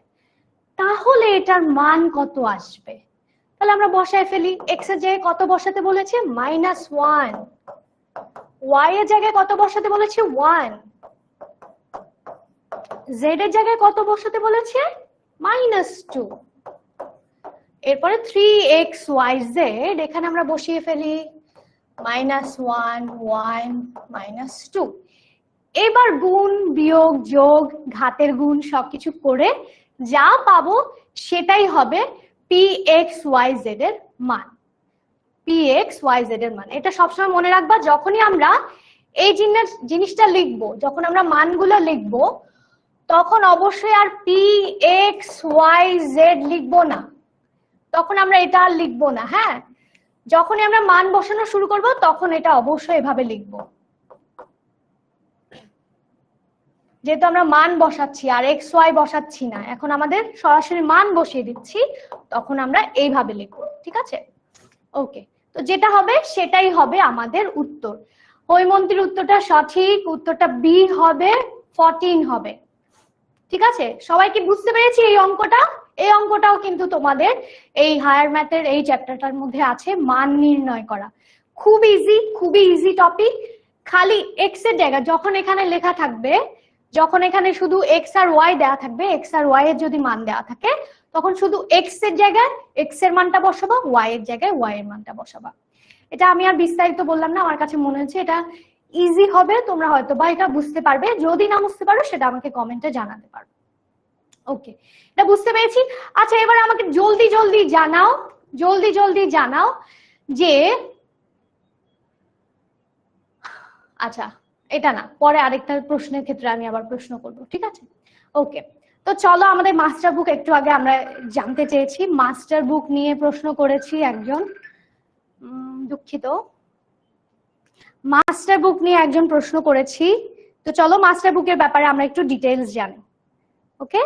তাহলে এটার মান কত আসবে? তাহলে আমরা বসায় ফেলি। x এর জায়গায় কত বসাতে বলেছে? -1। y এর জায়গায় কত বসাতে বলেছে? 1। z এর জায়গায় কত বসাতে বলেছে? -2। এরপরে 3xyz এখানে আমরা বসিয়ে ফেলি -1 1 -2। এবার গুণ বিয়োগ যোগ ঘাতের গুণ সবকিছু করে যা পাবো সেটাই হবে pxyz এর মান। pxyz এর মান, এটা সবসময় মনে রাখবা। যখনই আমরা এই জিনিসটা লিখবো, যখন আমরা মানগুলো লিখবো, তখন অবশ্যই আর pxyz লিখবো না, তখন আমরা এটা আর লিখবো না। হ্যাঁ, যখনই আমরা মান বসানো শুরু করব তখন এটা অবশ্যই এভাবে লিখব, যেহেতু আমরা মান বসাচ্ছি আর এক্স ওয়াই বসাচ্ছি না, এখন আমাদের সরাসরি মান বসিয়ে দিচ্ছি, তখন আমরা এইভাবে লিখব। ঠিক আছে, ওকে। তো যেটা হবে সেটাই হবে আমাদের উত্তর। হৈমন্তীর উত্তরটা সঠিক, উত্তরটা বি হবে, 14 হবে। ঠিক আছে, সবাই কি বুঝতে পেরেছি এই অঙ্কটা? এই অঙ্কটাও কিন্তু তোমাদের এই হায়ার ম্যাথের এই চ্যাপ্টারটার মধ্যে আছে, মান নির্ণয় করা। খুব ইজি, খুবই ইজি টপিক। খালি এক্স এর জায়গা যখন এখানে লেখা থাকবে, যখন এখানে শুধু এক্স আর ওয়াই দেওয়া থাকবে, এক্স আর ওয়াই এর যদি মান দেওয়া থাকে, তখন শুধু এক্স এর জায়গায় এক্স এর মানটা বসাবা, ওয়াই এর জায়গায় ওয়াই এর মানটা বসাবা। এটা আমি আর বিস্তারিত বললাম না, আমার কাছে মনে হচ্ছে এটা ইজি হবে, তোমরা হয়তো বা এটা বুঝতে পারবে। যদি না বুঝতে পারো সেটা আমাকে কমেন্টে জানাতে পারো। ওকে, এটা বুঝতে পেরেছি। আচ্ছা, এবার আমাকে জলদি জলদি জানাও, জলদি জলদি জানাও যে, আচ্ছা এটা না, পরে আরেকটা প্রশ্নের ক্ষেত্রে আমি আবার প্রশ্ন করব। ঠিক আছে, ওকে। তো চলো, আমাদের মাস্টার বুক একটু আগে আমরা জানতে চেয়েছি, মাস্টার বুক নিয়ে প্রশ্ন করেছি একজন, দুঃখিত, মাস্টার বুক নিয়ে একজন প্রশ্ন করেছি। তো চলো মাস্টার বুকের ব্যাপারে আমরা একটু ডিটেইলস জানি। ওকে,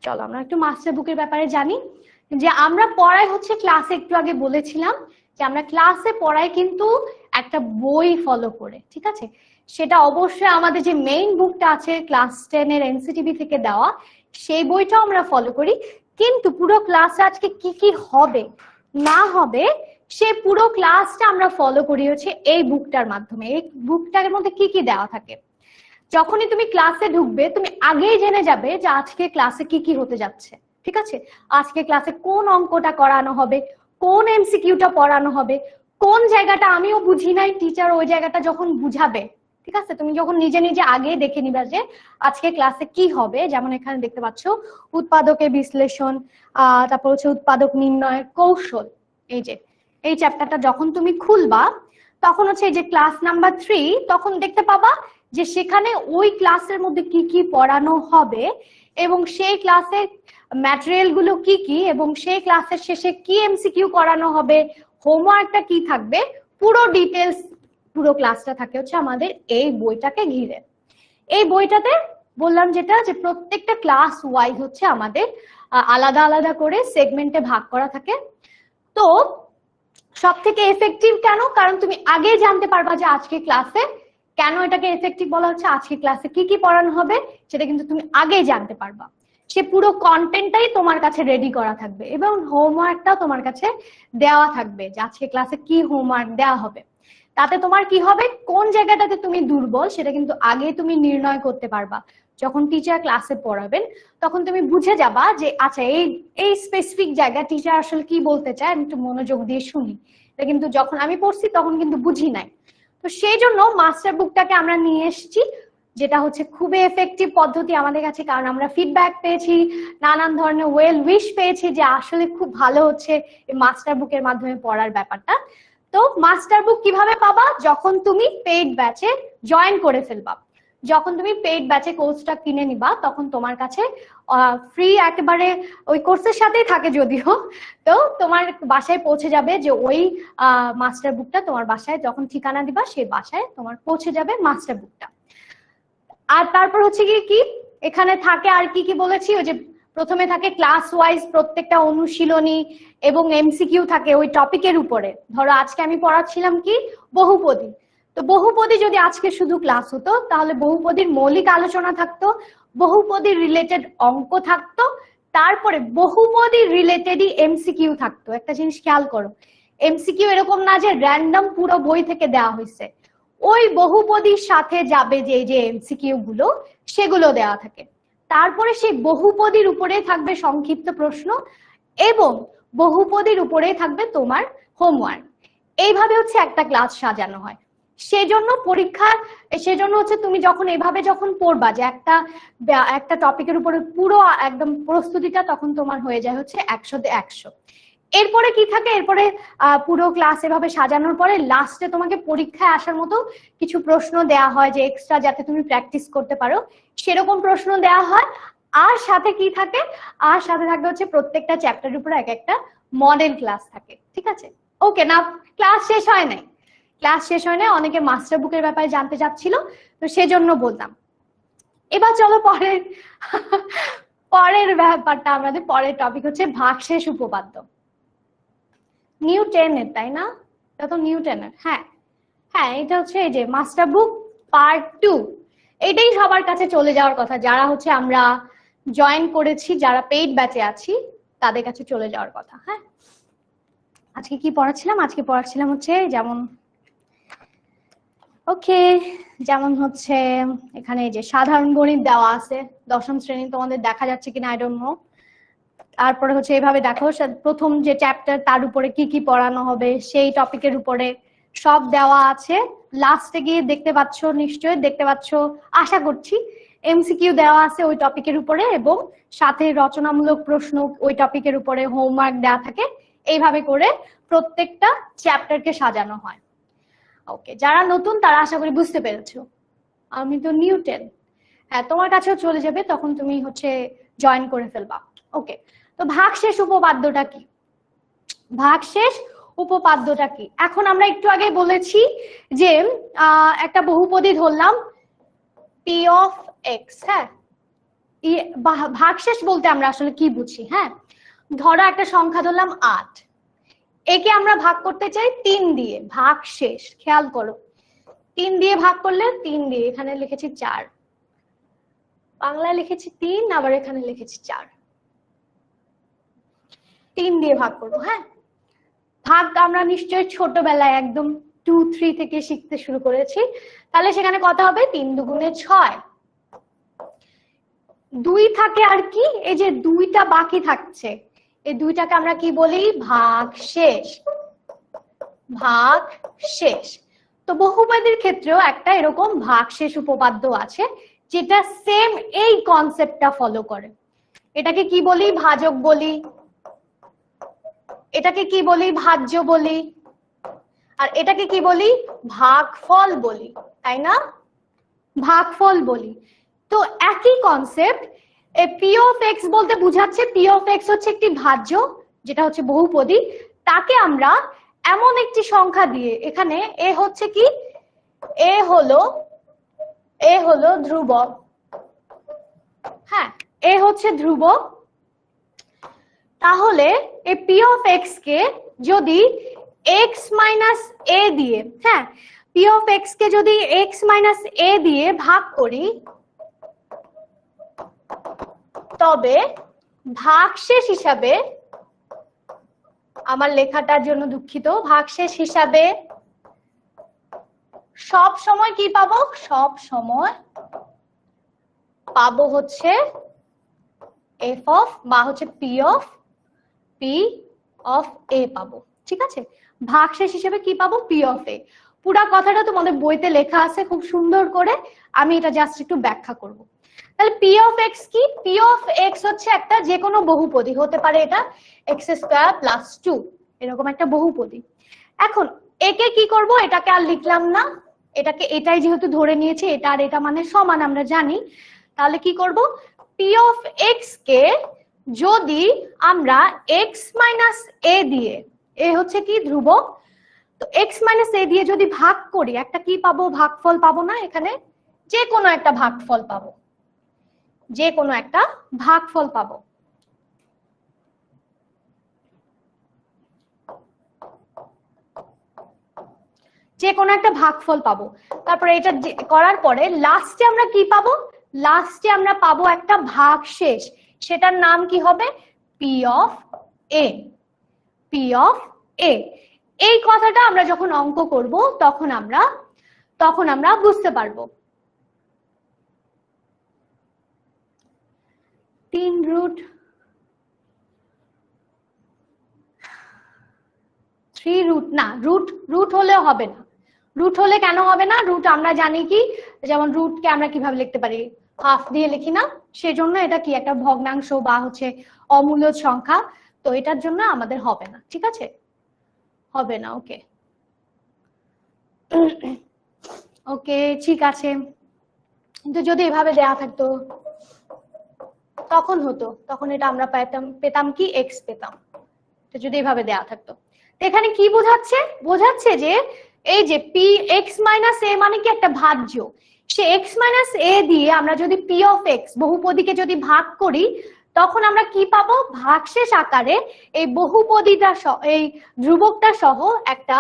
চলো আমরা একটু মাস্টার বুকের ব্যাপারে জানি। যে আমরা পড়াই হচ্ছে ক্লাসে, একটু আগে বলেছিলাম যে আমরা ক্লাসে পড়াই কিন্তু একটা বই ফলো করে। ঠিক আছে, সেটা অবশ্যই আমাদের যে মেইন বুকটা আছে ক্লাস 10 এর এনসিটিভি থেকে দেওয়া, সেই বইটাও আমরা ফলো করি। কিন্তু পুরো ক্লাসে আজকে কি কি হবে না হবে, সে পুরো ক্লাসটা আমরা ফলো করি হচ্ছে এই বুকটার মাধ্যমে। এই বুকটার মধ্যে কি কি দেওয়া থাকে, যখনই তুমি ক্লাসে ঢুকবে তুমি আগেই জেনে যাবে যে আজকে ক্লাসে কি কি হতে যাচ্ছে। ঠিক আছে, আজকে ক্লাসে কোন অঙ্কটা করানো হবে, কোন এমসিকিউটা পড়ানো হবে, কোন জায়গাটা আমিও বুঝি নাই, টিচার ওই জায়গাটা যখন বুঝাবে। ঠিক আছে, তুমি যখন নিজে নিজে আগে দেখে নিবা যে আজকে ক্লাসে কি হবে। যেমন এখানে দেখতে পাচ্ছ উৎপাদকের বিশ্লেষণ, তারপর হচ্ছে উৎপাদক নির্ণয়ের কৌশল। এই যে এই চ্যাপ্টারটা যখন তুমি খুলবা তখন হচ্ছে এই যে ক্লাস নাম্বার 3, তখন দেখতে পাবা যে সেখানে ওই ক্লাসের মধ্যে কি কি পড়ানো হবে এবং সেই ক্লাসে ম্যাটেরিয়াল গুলো কি কি, এবং সেই ক্লাসের শেষে কি এমসিকিউ করানো হবে, হোমওয়ার্কটা কি থাকবে, পুরো ডিটেলস পুরো ক্লাসটা থাকে হচ্ছে আমাদের এই বইটাকে ঘিরে। এই বইটাতে বললাম যেটা, যে প্রত্যেকটা ক্লাস ওয়াইজ হচ্ছে আমাদের আলাদা আলাদা করে সেগমেন্টে ভাগ করা থাকে। তো সব থেকে এফেক্টিভ কেন, কারণ তুমি আগে জানতে পারবা যে আজকে ক্লাসে কেন এটাকে এফেক্টিভ বলা হচ্ছে, আজকে ক্লাসে কি কি পড়ানো হবে সেটা কিন্তু তুমি আগে জানতে পারবা। সে পুরো কন্টেন্টটাই তোমার কাছে রেডি করা থাকবে এবং হোমওয়ার্কটাও তোমার কাছে দেওয়া থাকবে যে আজকে ক্লাসে কি হোমওয়ার্ক দেওয়া হবে। তাতে তোমার কি হবে, কোন জায়গাটাতে তুমি দুর্বল সেটা কিন্তু আগে তুমি নির্ণয় করতে পারবা। যখন টিচার ক্লাসে পড়াবেন তখন তুমি বুঝে যাবা যে আচ্ছা এই এই স্পেসিফিক জায়গা টিচার আসলে কি বলতে চায়, আমি একটু মনোযোগ দিয়ে শুনি। এটা কিন্তু যখন আমি পড়ছি তখন কিন্তু বুঝি নাই। তো সেই জন্য মাস্টার বুকটাকে আমরা নিয়ে এসেছি, যেটা হচ্ছে খুবই এফেক্টিভ পদ্ধতি আমাদের কাছে, কারণ আমরা ফিডব্যাক পেয়েছি, নানান ধরনের ওয়েল উইশ পেয়েছি যে আসলে খুব ভালো হচ্ছে এই মাস্টার বুকের মাধ্যমে পড়ার ব্যাপারটা। তো মাস্টার বুক কিভাবে পাবা, যখন তুমি পেইড ব্যাচে জয়েন করে ফেলবা। যখন তুমি পেইড ব্যাচে কোর্সটা কিনে নিবা তখন তোমার কাছে ফ্রি একেবারে ওই কোর্সের সাথেই থাকে যদিও, তো তোমার বাসায় পৌঁছে যাবে যে ওই মাস্টার বুকটা তোমার বাসায়, যখন ঠিকানা দিবা সেই বাসায় তোমার পৌঁছে যাবে মাস্টার বুকটা। আর তারপর হচ্ছে কি এখানে থাকে আর কি কি বলেছি, ওই যে প্রথমে থাকে ক্লাস ওয়াইজ প্রত্যেকটা অনুশীলনী এবং এমসিকিউ থাকে ওই টপিকের উপরে। ধরো আজকে আমি পড়াচ্ছিলাম কি বহুপদী, তো বহুপদী যদি আজকে শুধু ক্লাস হতো তাহলে বহুপদীর মৌলিক আলোচনা থাকতো, বহুপদীর রিলেটেড অঙ্ক থাকতো, তারপরে বহুপদীর রিলেটেডই এমসিকিউ থাকতো। একটা জিনিস খেয়াল করো, এমসিকিউ এরকম না যে র্যান্ডম পুরো বই থেকে দেওয়া হয়েছে, ওই বহুপদীর সাথে যাবে যে যে এমসিকিউ গুলো সেগুলো দেওয়া থাকে। তারপরে সেই বহুপদীর উপরে থাকবে সংক্ষিপ্ত প্রশ্ন এবং বহুপদীর উপরেই থাকবে তোমার হোমওয়ার্ক। এইভাবে হচ্ছে একটা ক্লাস সাজানো হয়। সেজন্য পরীক্ষার, সেজন্য হচ্ছে তুমি যখন এভাবে যখন পড়বা যে একটা টপিকের উপরে পুরো একদম প্রস্তুতিটা, তখন তোমার হয়ে যায় হচ্ছে 100-তে 100। এরপরে কি থাকে, এরপরে পুরো ক্লাস এভাবে সাজানোর পরে লাস্টে তোমাকে পরীক্ষায় আসার মতো কিছু প্রশ্ন দেয়া হয় যে এক্সট্রা, যাতে তুমি প্র্যাকটিস করতে পারো সেরকম প্রশ্ন দেয়া হয়। আর সাথে কি থাকে, আর সাথে থাকবে হচ্ছে প্রত্যেকটা চ্যাপ্টারের উপরে এক একটা মডেল ক্লাস থাকে, ঠিক আছে? ওকে না, ক্লাস শেষ হয় নাই, ক্লাস শেষ হয় নাই, অনেকে মাস্টার বুকের ব্যাপারে জানতে চাচ্ছিল, তো সেজন্য বললাম। এবার চলো পরের পরের ব্যাপারটা, আমাদের পরের টপিক হচ্ছে ভাগশেষ উপপাদ্য। নিউটনের, তাই না? এটা তো নিউটনের। হ্যাঁ হ্যাঁ, এটা হচ্ছে এই যে মাস্টার বুক পার্ট 2। এটাই সবার কাছে চলে যাওয়ার কথা, যারা হচ্ছে আমরা জয়েন করেছি, যারা পেইড ব্যাচে আছি তাদের কাছে চলে যাওয়ার কথা। হ্যাঁ, আজকে কি পড়াচ্ছিলাম? আজকে পড়াচ্ছিলাম হচ্ছে যেমন, ওকে, যেমন হচ্ছে এখানে এই যে সাধারণ গণিত দেওয়া আছে, দশম শ্রেণী, তোমাদের দেখা যাচ্ছে কিনা আই ডোন্ট নো। তারপরে হচ্ছে এইভাবে দেখো, প্রথম যে চ্যাপ্টার তার উপরে কি কি পড়ানো হবে সেই টপিকের উপরে সব দেওয়া আছে। লাস্টে গিয়ে দেখতে পাচ্ছ, নিশ্চয়ই দেখতে পাচ্ছ আশা করছি, এমসিকিউ দেওয়া আছে ওই টপিকের উপরে, এবং সাথে রচনামূলক প্রশ্ন ওই টপিকের উপরে হোমওয়ার্ক দেওয়া থাকে। এইভাবে করে প্রত্যেকটা চ্যাপ্টারকে সাজানো হয়। ওকে, যারা নতুন তারা আশা করি বুঝতে পেরেছো। আমি তো নিউটেন, হ্যাঁ তোমার কাছেও চলে যাবে, তখন তুমি হচ্ছে জয়েন করে ফেলবা। ওকে, তো ভাগশেষ উপপাদ্যটা কি? ভাগশেষ উপপাদ্যটা কি? এখন আমরা একটু আগে বলেছি যে একটা বহুপদী ধরলাম পি অফ এক্স। হ্যাঁ, ভাগশেষ বলতে আমরা আসলে কি বুঝি? হ্যাঁ, ধরো একটা সংখ্যা ধরলাম 8, একে আমরা ভাগ করতে চাই 3 দিয়ে। ভাগশেষ খেয়াল করো, 3 দিয়ে ভাগ করলে 3 দিয়ে, এখানে লিখেছি 4, বাংলায় লিখেছি 3, আবার এখানে লিখেছি 4, 3 দিয়ে ভাগ করবো। হ্যাঁ, ভাগ আমরা নিশ্চয়ই ছোটবেলায় একদম 2-3 থেকে শিখতে শুরু করেছি। তাহলে সেখানে কত হবে? 3 দুগুণে 6, 2 থাকে আর কি, এই যে 2টা বাকি থাকছে, এই 2টাকে আমরা কি বলি? ভাগশেষ। ভাগশেষ। তো বহুপদীর ক্ষেত্রেও একটা এরকম ভাগশেষ উপপাদ্য আছে, যেটা সেম এই কনসেপ্টটা ফলো করে। এটাকে কি বলি? ভাজক বলি। এটাকে কি বলি? ভাজ্য বলি। আর এটাকে কি বলি? ভাগফল বলি, তাই না? ভাগফল বলি। তো একই কনসেপ্ট। পি অফ এক্স বলতে বুঝাচ্ছে পি অফ এক্স হচ্ছে একটি ভাজ্য, যেটা হচ্ছে বহুপদী। তাকে আমরা এমন একটি সংখ্যা দিয়ে, এখানে এ হচ্ছে কি? এ হলো ধ্রুবক। হ্যাঁ, এ হচ্ছে ধ্রুবক। তাহলে এই পি অফ এক্স কে যদি এক্স মাইনাস এ দিয়ে, হ্যাঁ, পি অফ এক্স কে যদি এক্স মাইনাস এ দিয়ে ভাগ করি, তবে ভাগশেষ হিসাবে, আমার লেখাটার জন্য দুঃখিত, ভাগশেষ হিসাবে সব সময় কি পাবো? সব সময় পাবো হচ্ছে এফ অফ, বা হচ্ছে পি অফ এ পাবো। ঠিক আছে, ভাগশেষ হিসেবে কি পাবো? পি অফ এ। পুরা কথাটা তোমাদের বইতে লেখা আছে খুব সুন্দর করে, আমি এটা জাস্ট একটু ব্যাখ্যা করব। তাহলে পি অফ এক্স কি? পি অফ এক্স হচ্ছে একটা যে কোনো বহুপদী, হতে পারে এটা এক্স স্কোয়ার প্লাস 2, এরকম একটা বহুপদী। এখন একে কি করব? এটাকে আর লিখলাম না, এটাকে এটাই যেহেতু ধরে নিয়েছি, এটা আর এটা মানে সমান আমরা জানি। তাহলে কি করব? পি অফ এক্স কে যদি আমরা এক্স মাইনাস এ দিয়ে, এ হচ্ছে কি? ধ্রুবক, তো এক্স মাইনাস এ দিয়ে যদি ভাগ করি, একটা কি পাবো? ভাগফল পাবো না? এখানে যে কোনো একটা ভাগফল পাবো, যে কোনো একটা ভাগফল পাবো। যে কোনো একটা ভাগফল পাবো। তারপরে এটা করার পরে লাস্টে আমরা কি পাবো? লাস্টে আমরা পাবো একটা ভাগশেষ, সেটার নাম কি হবে? P of A. P of A. এই কথাটা আমরা যখন অঙ্ক করব তখন আমরা বুঝতে পারবো। 3 রুট 3 রুট না, রুট হলেও হবে না। রুট হলে কেন হবে না? রুট আমরা জানি কি, যেমন রুটকে আমরা কিভাবে লিখতে পারি? হাফ দিয়ে লিখি না? সেজন্য এটা কি একটা ভগ্নাংশ বা হচ্ছে অমূল্য সংখ্যা, তো এটার জন্য আমাদের হবে না। ঠিক আছে, হবে না। ওকে ওকে, ঠিক আছে। কিন্তু যদি এভাবে দেয়া থাকতো তখন হতো, তখন এটা আমরা পেতাম কি এক্স পেতাম, তো যদি এভাবে দেওয়া থাকতো। তো এখানে কি বোঝাচ্ছে, বোঝাচ্ছে যে এই যে পি এক্স মাইনাস এ মানে কি একটা ভাজ্য, সে এক্স মাইনাস এ দিয়ে আমরা যদি পি অফ এক্স বহুপদীকে যদি ভাগ করি তখন আমরা কি পাবো, ভাগশেষ আকারে এই বহুপদীটা এই ধ্রুবকটা সহ একটা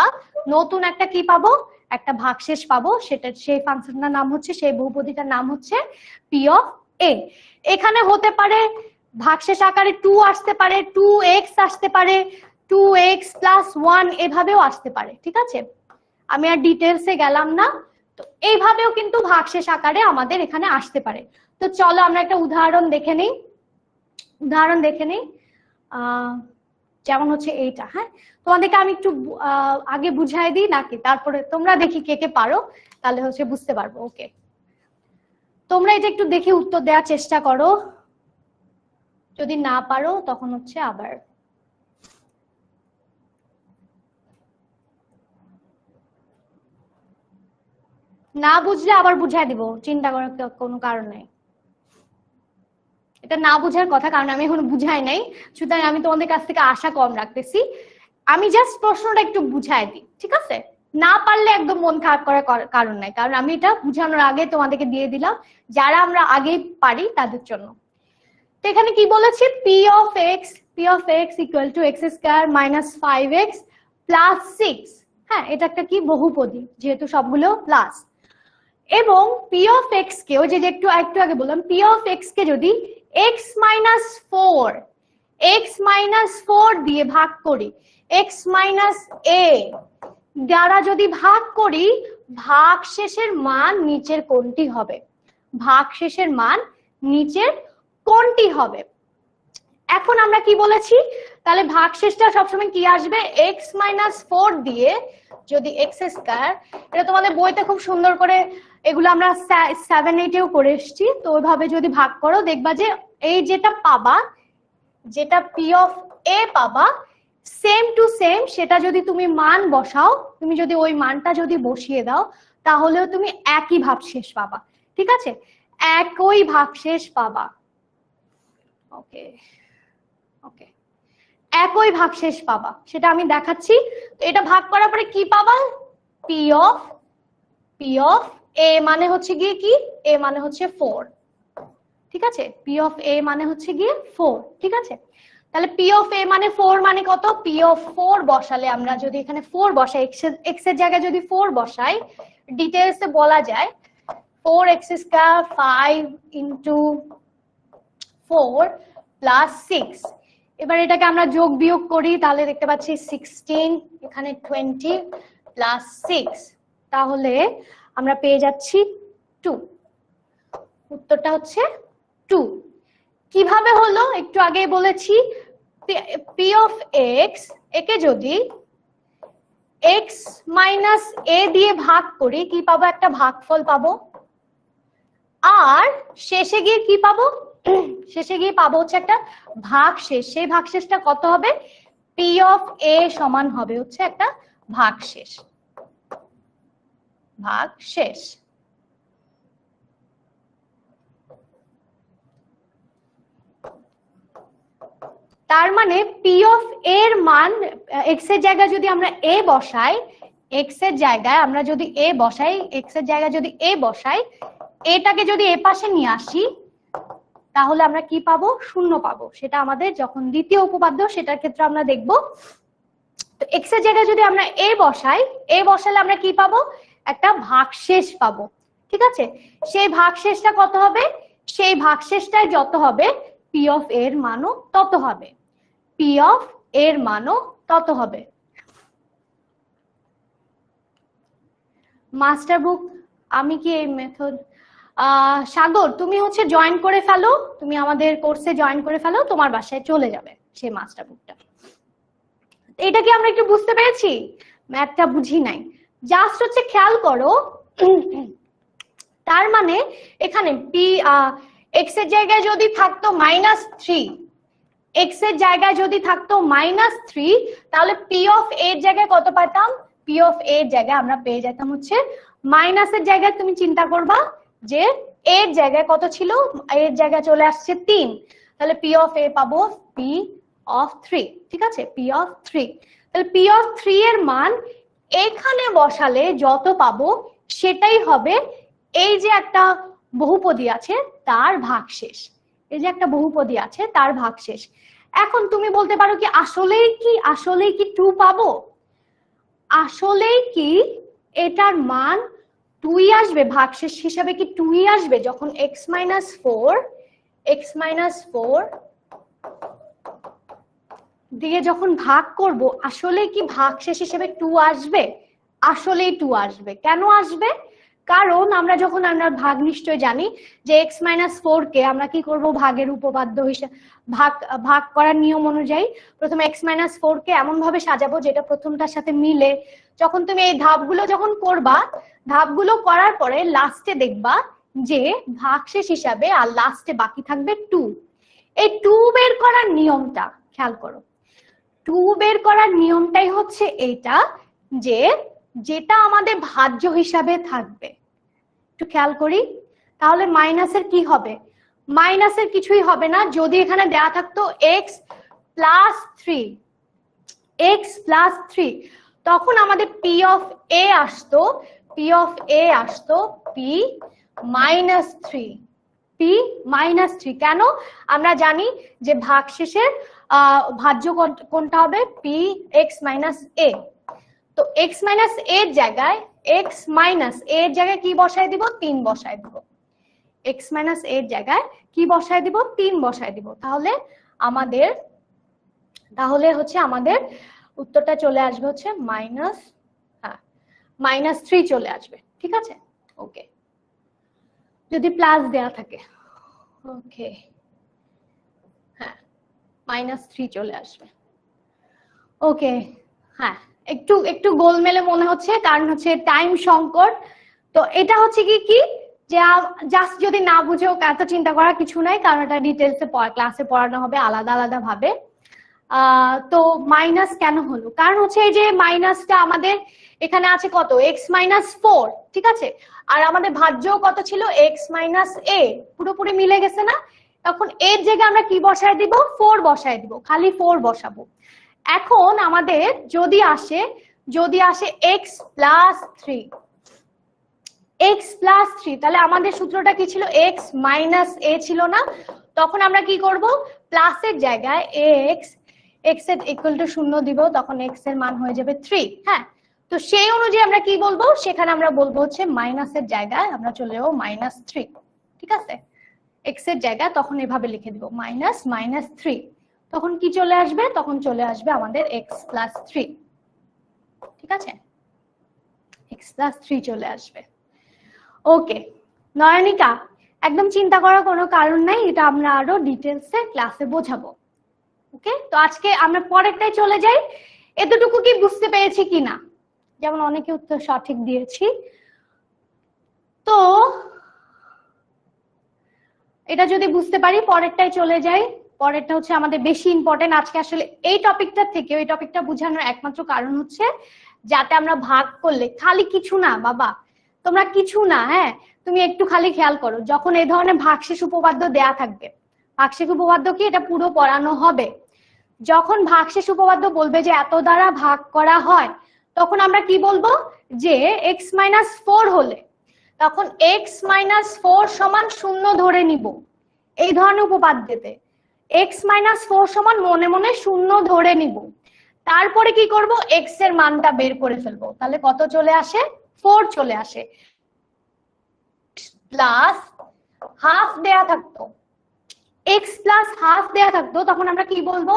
নতুন একটা কি পাবো, একটা ভাগশেষ পাবো, সেটা সেই ফাংশনটার নাম হচ্ছে, সেই বহুপদীটার নাম হচ্ছে পি অফ এ। এখানে হতে পারে ভাগশেষ আকারে 2 আসতে পারে, 2x আসতে পারে, 2x প্লাস 1 এভাবেও আসতে পারে, ঠিক আছে, আমি আর ডিটেলসে গেলাম না। তো এইভাবেও কিন্তু ভাগশেষ আকারে আমাদের এখানে আসতে পারে। তো চলো আমরা একটা উদাহরণ দেখে নিই, উদাহরণ দেখে নিই, যেমন হচ্ছে এইটা। হ্যাঁ, তোমাদেরকে আমি একটু আগে বুঝাই দিই নাকি তারপরে তোমরা দেখি কে কে পারো, তাহলে হচ্ছে বুঝতে পারবো। ওকে, তোমরা এটা একটু দেখে উত্তর দেওয়ার চেষ্টা করো, যদি না পারো তখন হচ্ছে আবার না বুঝলে আবার বুঝাই দিব, চিন্তা করার কোনো কারণ নেই, এটা না বুঝার কথা, কারণ আমি এখন বুঝাই নাই, সুতরাং আমি তোমাদের কাছ থেকে আশা কম রাখতেছি, আমি জাস্ট প্রশ্নটা একটু বুঝাই দিই, ঠিক আছে, না পারলে একদম মন খারাপ করার কারণ নাই, কারণ আমি এটা বুঝানোর আগে তোমাদেরকে দিয়ে দিলাম, যারা আমরা আগে পারি তাদের জন্য। তো এখানে কি বলেছে, P of x equal to x square minus 5x plus 6, হ্যাঁ এটা একটা কি বহুপদী, যেহেতু সবগুলো প্লাস, এবং পি অফ এক্স কে ওই যে একটু আগে বললাম, পি অফ এক্স কে যদি এক্স মাইনাস 4 দিয়ে ভাগ করি, এক্স মাইনাস এ দ্বারা যদি ভাগ করি, ভাগশেষের মান নিচের কোনটি হবে, ভাগশেষের মান নিচের কোনটি হবে। এখন আমরা কি বলেছি, তাহলে ভাগশেষটা সবসময় কি আসবে, এক্স মাইনাস 4 দিয়ে যদি এক্স স্কয়ার, এটা তোমাদের বইতে খুব সুন্দর করে এগুলো আমরা 7-8-এও করে এসেছি, তো ওইভাবে যদি ভাগ করো দেখবা যে এই যেটা পাবা, যেটা পি অফ এ পাবা, সেম টু সেম সেটা যদি তুমি মান বসাও, তুমি যদি ওই মানটা যদি বসিয়ে দাও তাহলেও তুমি একই ভাগশেষ পাবা, ঠিক আছে, একই ভাগশেষ পাবা। ওকে ওকে, একই ভাগশেষ পাবা, সেটা আমি দেখাচ্ছি। তো এটা ভাগ করার পরে কি পাবা, পি অফ এ মানে হচ্ছে গিয়ে কি, এ মানে হচ্ছে 4, ঠিক আছে, পি অফ এ মানে হচ্ছে গিয়ে 4, ঠিক আছে। তাহলে পি অফ এ মানে 4 মানে কত, পি অফ 4 বসালে আমরা যদি এখানে 4 বসাই, এক্স এর জায়গায় যদি 4 বসাই, ডিটেইলসে বলা যায় 4x স্কয়ার 5 ইনটু 4 প্লাস 6, এবার এটাকে আমরা যোগ বিয়োগ করি, তাহলে দেখতে পাচ্ছি 16, এখানে 20 প্লাস 6, তাহলে আমরা পেয়ে যাচ্ছি 2, উত্তরটা হচ্ছে 2। কিভাবে হলো একটু আগে বলেছি, পি অফ এক্স একে যদি এক্স মাইনাস এ দিয়ে ভাগ করি কি পাবো, একটা ভাগফল পাবো, আর শেষে গিয়ে কি পাবো, শেষে গিয়ে পাবো হচ্ছে একটা ভাগশেষ, সেই ভাগশেষটা কত হবে, পি অফ এ সমান হবে হচ্ছে একটা ভাগশেষ, ভাগশেষ। তার মানে পি অফ এর মান, এক্স এর জায়গায় যদি আমরা এ বসাই, এক্স এর জায়গায় আমরা যদি এ বসাই, এক্স এর জায়গায় যদি এ বসাই, এটাকে যদি এ পাশে নিয়ে আসি তাহলে আমরা কি পাবো, 0 পাবো, সেটা আমাদের যখন দ্বিতীয় উপপাদ্য সেটার ক্ষেত্রে আমরা দেখব। তো এক্স এর জায়গায় যদি আমরা এ বসাই, এ বসালে আমরা কি পাবো, একটা ভাগশেষ পাবো, ঠিক আছে, সেই ভাগশেষটা কত হবে, সেই ভাগশেষটাই যত হবে পি অফ এর মানও তত হবে, পি অফ এর মানও তত হবে। মাস্টার বুক আমি কি এই মেথড, সাগর তুমি হচ্ছে জয়েন করে ফেলো, তুমি আমাদের কোর্সে জয়েন করে ফেলো, তোমার বাসায় চলে যাবে সেই মাস্টার বুকটা। এটা কি আমরা একটু বুঝতে পেরেছি, ম্যাথটা বুঝি নাই, জাস্ট হচ্ছে খেয়াল করো, তার মানে এখানে পি এক্স এর জায়গায় যদি থাকতো -3, এক্স এর জায়গায় যদি থাকতো -3, তাহলে পি অফ এর জায়গায় কত পাইতাম, পি অফ এর জায়গায় আমরা পেয়ে যেতাম হচ্ছে মাইনাসের জায়গায়, তুমি চিন্তা করবা যে এর জায়গায় কত ছিল, এর জায়গায় চলে আসছে 3, তাহলে পি অফ এ পাবো পি অফ 3, ঠিক আছে, পি অফ 3। তাহলে পি অফ 3 এর মান এখানে বসালে যত পাবো সেটাই হবে এই যে একটা বহুপদী আছে তার ভাগশেষ। এই যে একটা বহুপদী আছে তার ভাগশেষ। এখন তুমি বলতে পারো কি আসলেই কি 2 পাবো? আসলেই কি এটার মান 2ই আসবে? ভাগশেষ হিসাবে কি 2ই আসবে? যখন x মাইনাস 4 দিয়ে যখন ভাগ করব, আসলে কি ভাগশেষ হিসেবে 2 আসবে? আসলেই 2 আসবে। কেন আসবে? কারণ আমরা ভাগ নিশ্চয় জানি যে x মাইনাস 4 কে আমরা কি করব, ভাগের উপপাদ্য হিসেবে ভাগ করার নিয়ম অনুযায়ী প্রথমে x মাইনাস 4 কে এমন ভাবে সাজাবো যেটা প্রথমটার সাথে মিলে। যখন তুমি এই ধাপগুলো যখন করবা, ধাপগুলো করার পরে লাস্টে দেখবা যে ভাগশেষ হিসাবে আর লাস্টে বাকি থাকবে 2। এই 2 বের করার নিয়মটা খেয়াল করো। 2 বের করার নিয়মটাই হচ্ছে এইটা, যে যেটা আমাদের ভাজ্য হিসাবে থাকবে। একটু খেয়াল করি, তাহলে মাইনাসের কি হবে? মাইনাসের কিছুই হবে না যদি এখানে দেয়া থাকতো x প্লাস 3, তখন আমাদের p অফ a আসতো, p মাইনাস 3। কেন? আমরা জানি যে ভাগশেষের ভাজ্য কোনটা হবে? p x minus a। তো x মাইনাস a এর জায়গায় কি বসায় দিব? 3 বসায় দিব। x মাইনাস a এর জায়গায় কি বসায় দিব? 3 বসায় দিব। তাহলে হচ্ছে আমাদের উত্তরটা চলে আসবে হচ্ছে -3 চলে আসবে, ঠিক আছে। ওকে, যদি প্লাস দেয়া থাকে, ওকে, হ্যাঁ, -3 চলে আসবে। ওকে, হ্যাঁ, একটু গোলমেলে মনে হচ্ছে, কারণ হচ্ছে টাইম সংকট। তো এটা হচ্ছে কি যে জাস্ট যদি না বুঝেও এত চিন্তা করার কিছু নাই, কারণ এটা ডিটেলসে ক্লাসে পড়ানো হবে আলাদা আলাদা ভাবে। তো মাইনাস কেন হলো? কারণ হচ্ছে এই যে মাইনাসটা আমাদের এখানে আছে কত? x মাইনাস 4, ঠিক আছে। আর আমাদের ভাজ্য কত ছিল? x মাইনাস a, পুরোপুরি মিলে গেছে না? তখন এর জায়গায় আমরা কি বসায় দিব? 4 বসায় দিব, খালি 4 বসাবো। এখন আমাদের যদি আসে x প্লাস 3, তাহলে আমাদের সূত্রটা কি ছিল? x মাইনাস a ছিল না? তখন আমরা কি করব? প্লাসের জায়গায় x এর ইকুয়াল টু 0 দিব, তখন x এর মান হয়ে যাবে 3। হ্যাঁ, তো সেই অনুযায়ী আমরা কি বলবো? সেখানে আমরা বলবো হচ্ছে মাইনাসের জায়গায় আমরা চলে যাবো -3, ঠিক আছে। x এর জায়গায় তখন এভাবে লিখে দিব -3। তখন কি চলে আসবে? তখন চলে আসবে আমাদের x প্লাস 3, ঠিক আছে, x প্লাস 3 চলে আসবে। ওকে নয়নিকা, একদম চিন্তা করার কোনো কারণ নাই, এটা আমরা আরো ডিটেলসে ক্লাসে বোঝাবো। ওকে, তো আজকে আমরা পরেরটাই চলে যাই। এতটুকু কি বুঝতে পেরেছি কিনা? যেমন অনেকে উত্তর সঠিক দিয়েছি। তো এটা যদি বুঝতে পারি, পরেরটাই চলে যাই। পরেরটা হচ্ছে আমাদের বেশি ইম্পর্টেন্ট আজকে। আসলে এই টপিকটা থেকে ওই টপিকটা বোঝানোর একমাত্র কারণ হচ্ছে যাতে আমরা ভাগ করলে খালি কিছু না বাবা, তোমরা কিছু না, হ্যাঁ, তুমি একটু খালি খেয়াল করো, যখন এই ধরনের ভাগশেষ উপপাদ্য দেয়া থাকবে, ভাগশেষ উপপাদ্য কি এটা পুরো পড়ানো হবে, যখন ভাগশেষ উপপাদ্য বলবে যে এত দ্বারা ভাগ করা হয়, তখন আমরা কি বলবো? যে x মাইনাস 4 হলে তখন x মাইনাস 4 সমান 0 ধরে নিব। এই ধরনের উপপাদ্যতে x মাইনাস 4 সমান মনে মনে 0 ধরে নিব। তারপরে কি করব? x এর মানটা বের করে ফেলবো। তাহলে কত চলে আসে? 4 চলে আসে। প্লাস হাফ দেয়া থাকতো, x প্লাস হাফ দেয়া থাকতো, তখন আমরা কি বলবো?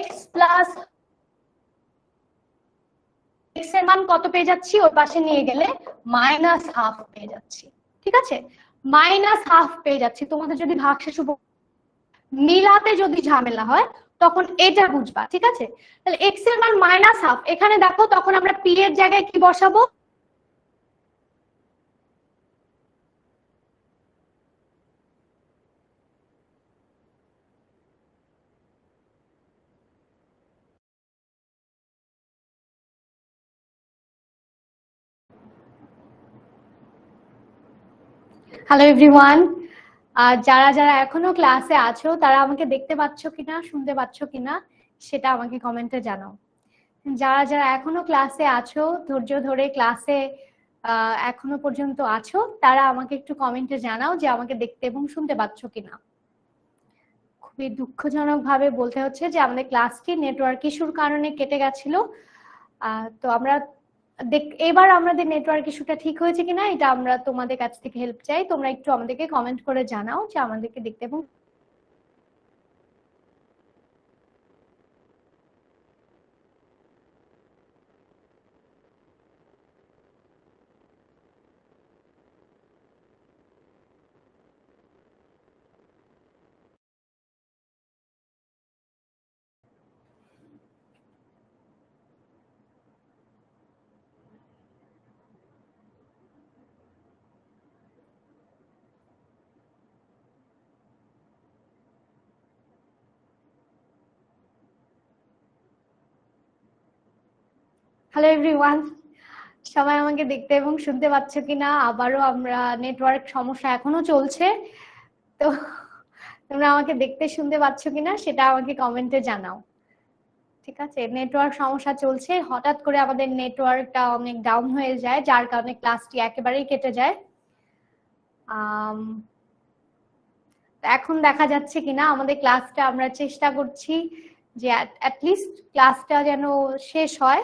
x প্লাস x এর মান কত পেয়ে যাচ্ছি? ওই পাশে নিয়ে গেলে -1/2 পেয়ে যাচ্ছি, ঠিক আছে, -1/2 পেয়ে যাচ্ছি। তোমাদের যদি ভাগশেষ মিলাতে যদি ঝামেলা হয় তখন এটা বুঝবা, ঠিক আছে। তাহলে x এর মান -1/2, এখানে দেখো তখন আমরা p এর জায়গায় কি বসাবো? হ্যালো এভরিওয়ান, আর যারা যারা এখনো ক্লাসে আছো তারা আমাকে দেখতে পাচ্ছ কিনা, শুনতে পাচ্ছ কিনা সেটা আমাকে কমেন্টে জানাও। যারা যারা এখনো ক্লাসে আছো, ধৈর্য ধরে ক্লাসে এখনো পর্যন্ত আছো, তারা আমাকে একটু কমেন্টে জানাও যে আমাকে দেখতে এবং শুনতে পাচ্ছ কিনা। খুবই দুঃখজনক ভাবে বলতে হচ্ছে যে আমাদের ক্লাসটি নেটওয়ার্ক ইস্যুর কারণে কেটে গেছিল। তো আমরা এবার আমাদের নেটওয়ার্ক ইস্যুটা ঠিক হয়েছে কিনা এটা আমরা তোমাদের কাছ থেকে হেল্প চাই। তোমরা একটু আমাদেরকে কমেন্ট করে জানাও যে আমাদেরকে দেখতে এবং হ্যালো এভরিওয়ান, সবাই আমাকে দেখতে এবং শুনতে পাচ্ছ কিনা? আবারও আমরা নেটওয়ার্ক সমস্যা এখনো চলছে, তো তোমরা আমাকে দেখতে শুনতে পাচ্ছ কিনা সেটা আমাকে কমেন্টে জানাও। ঠিক আছে, নেটওয়ার্ক সমস্যা চলছে, হঠাৎ করে আমাদের নেটওয়ার্কটা অনেক ডাউন হয়ে যায়, যার কারণে ক্লাসটি একেবারেই কেটে যায়। এখন দেখা যাচ্ছে কিনা আমাদের ক্লাসটা? আমরা চেষ্টা করছি যে অ্যাটলিস্ট ক্লাসটা যেন শেষ হয়,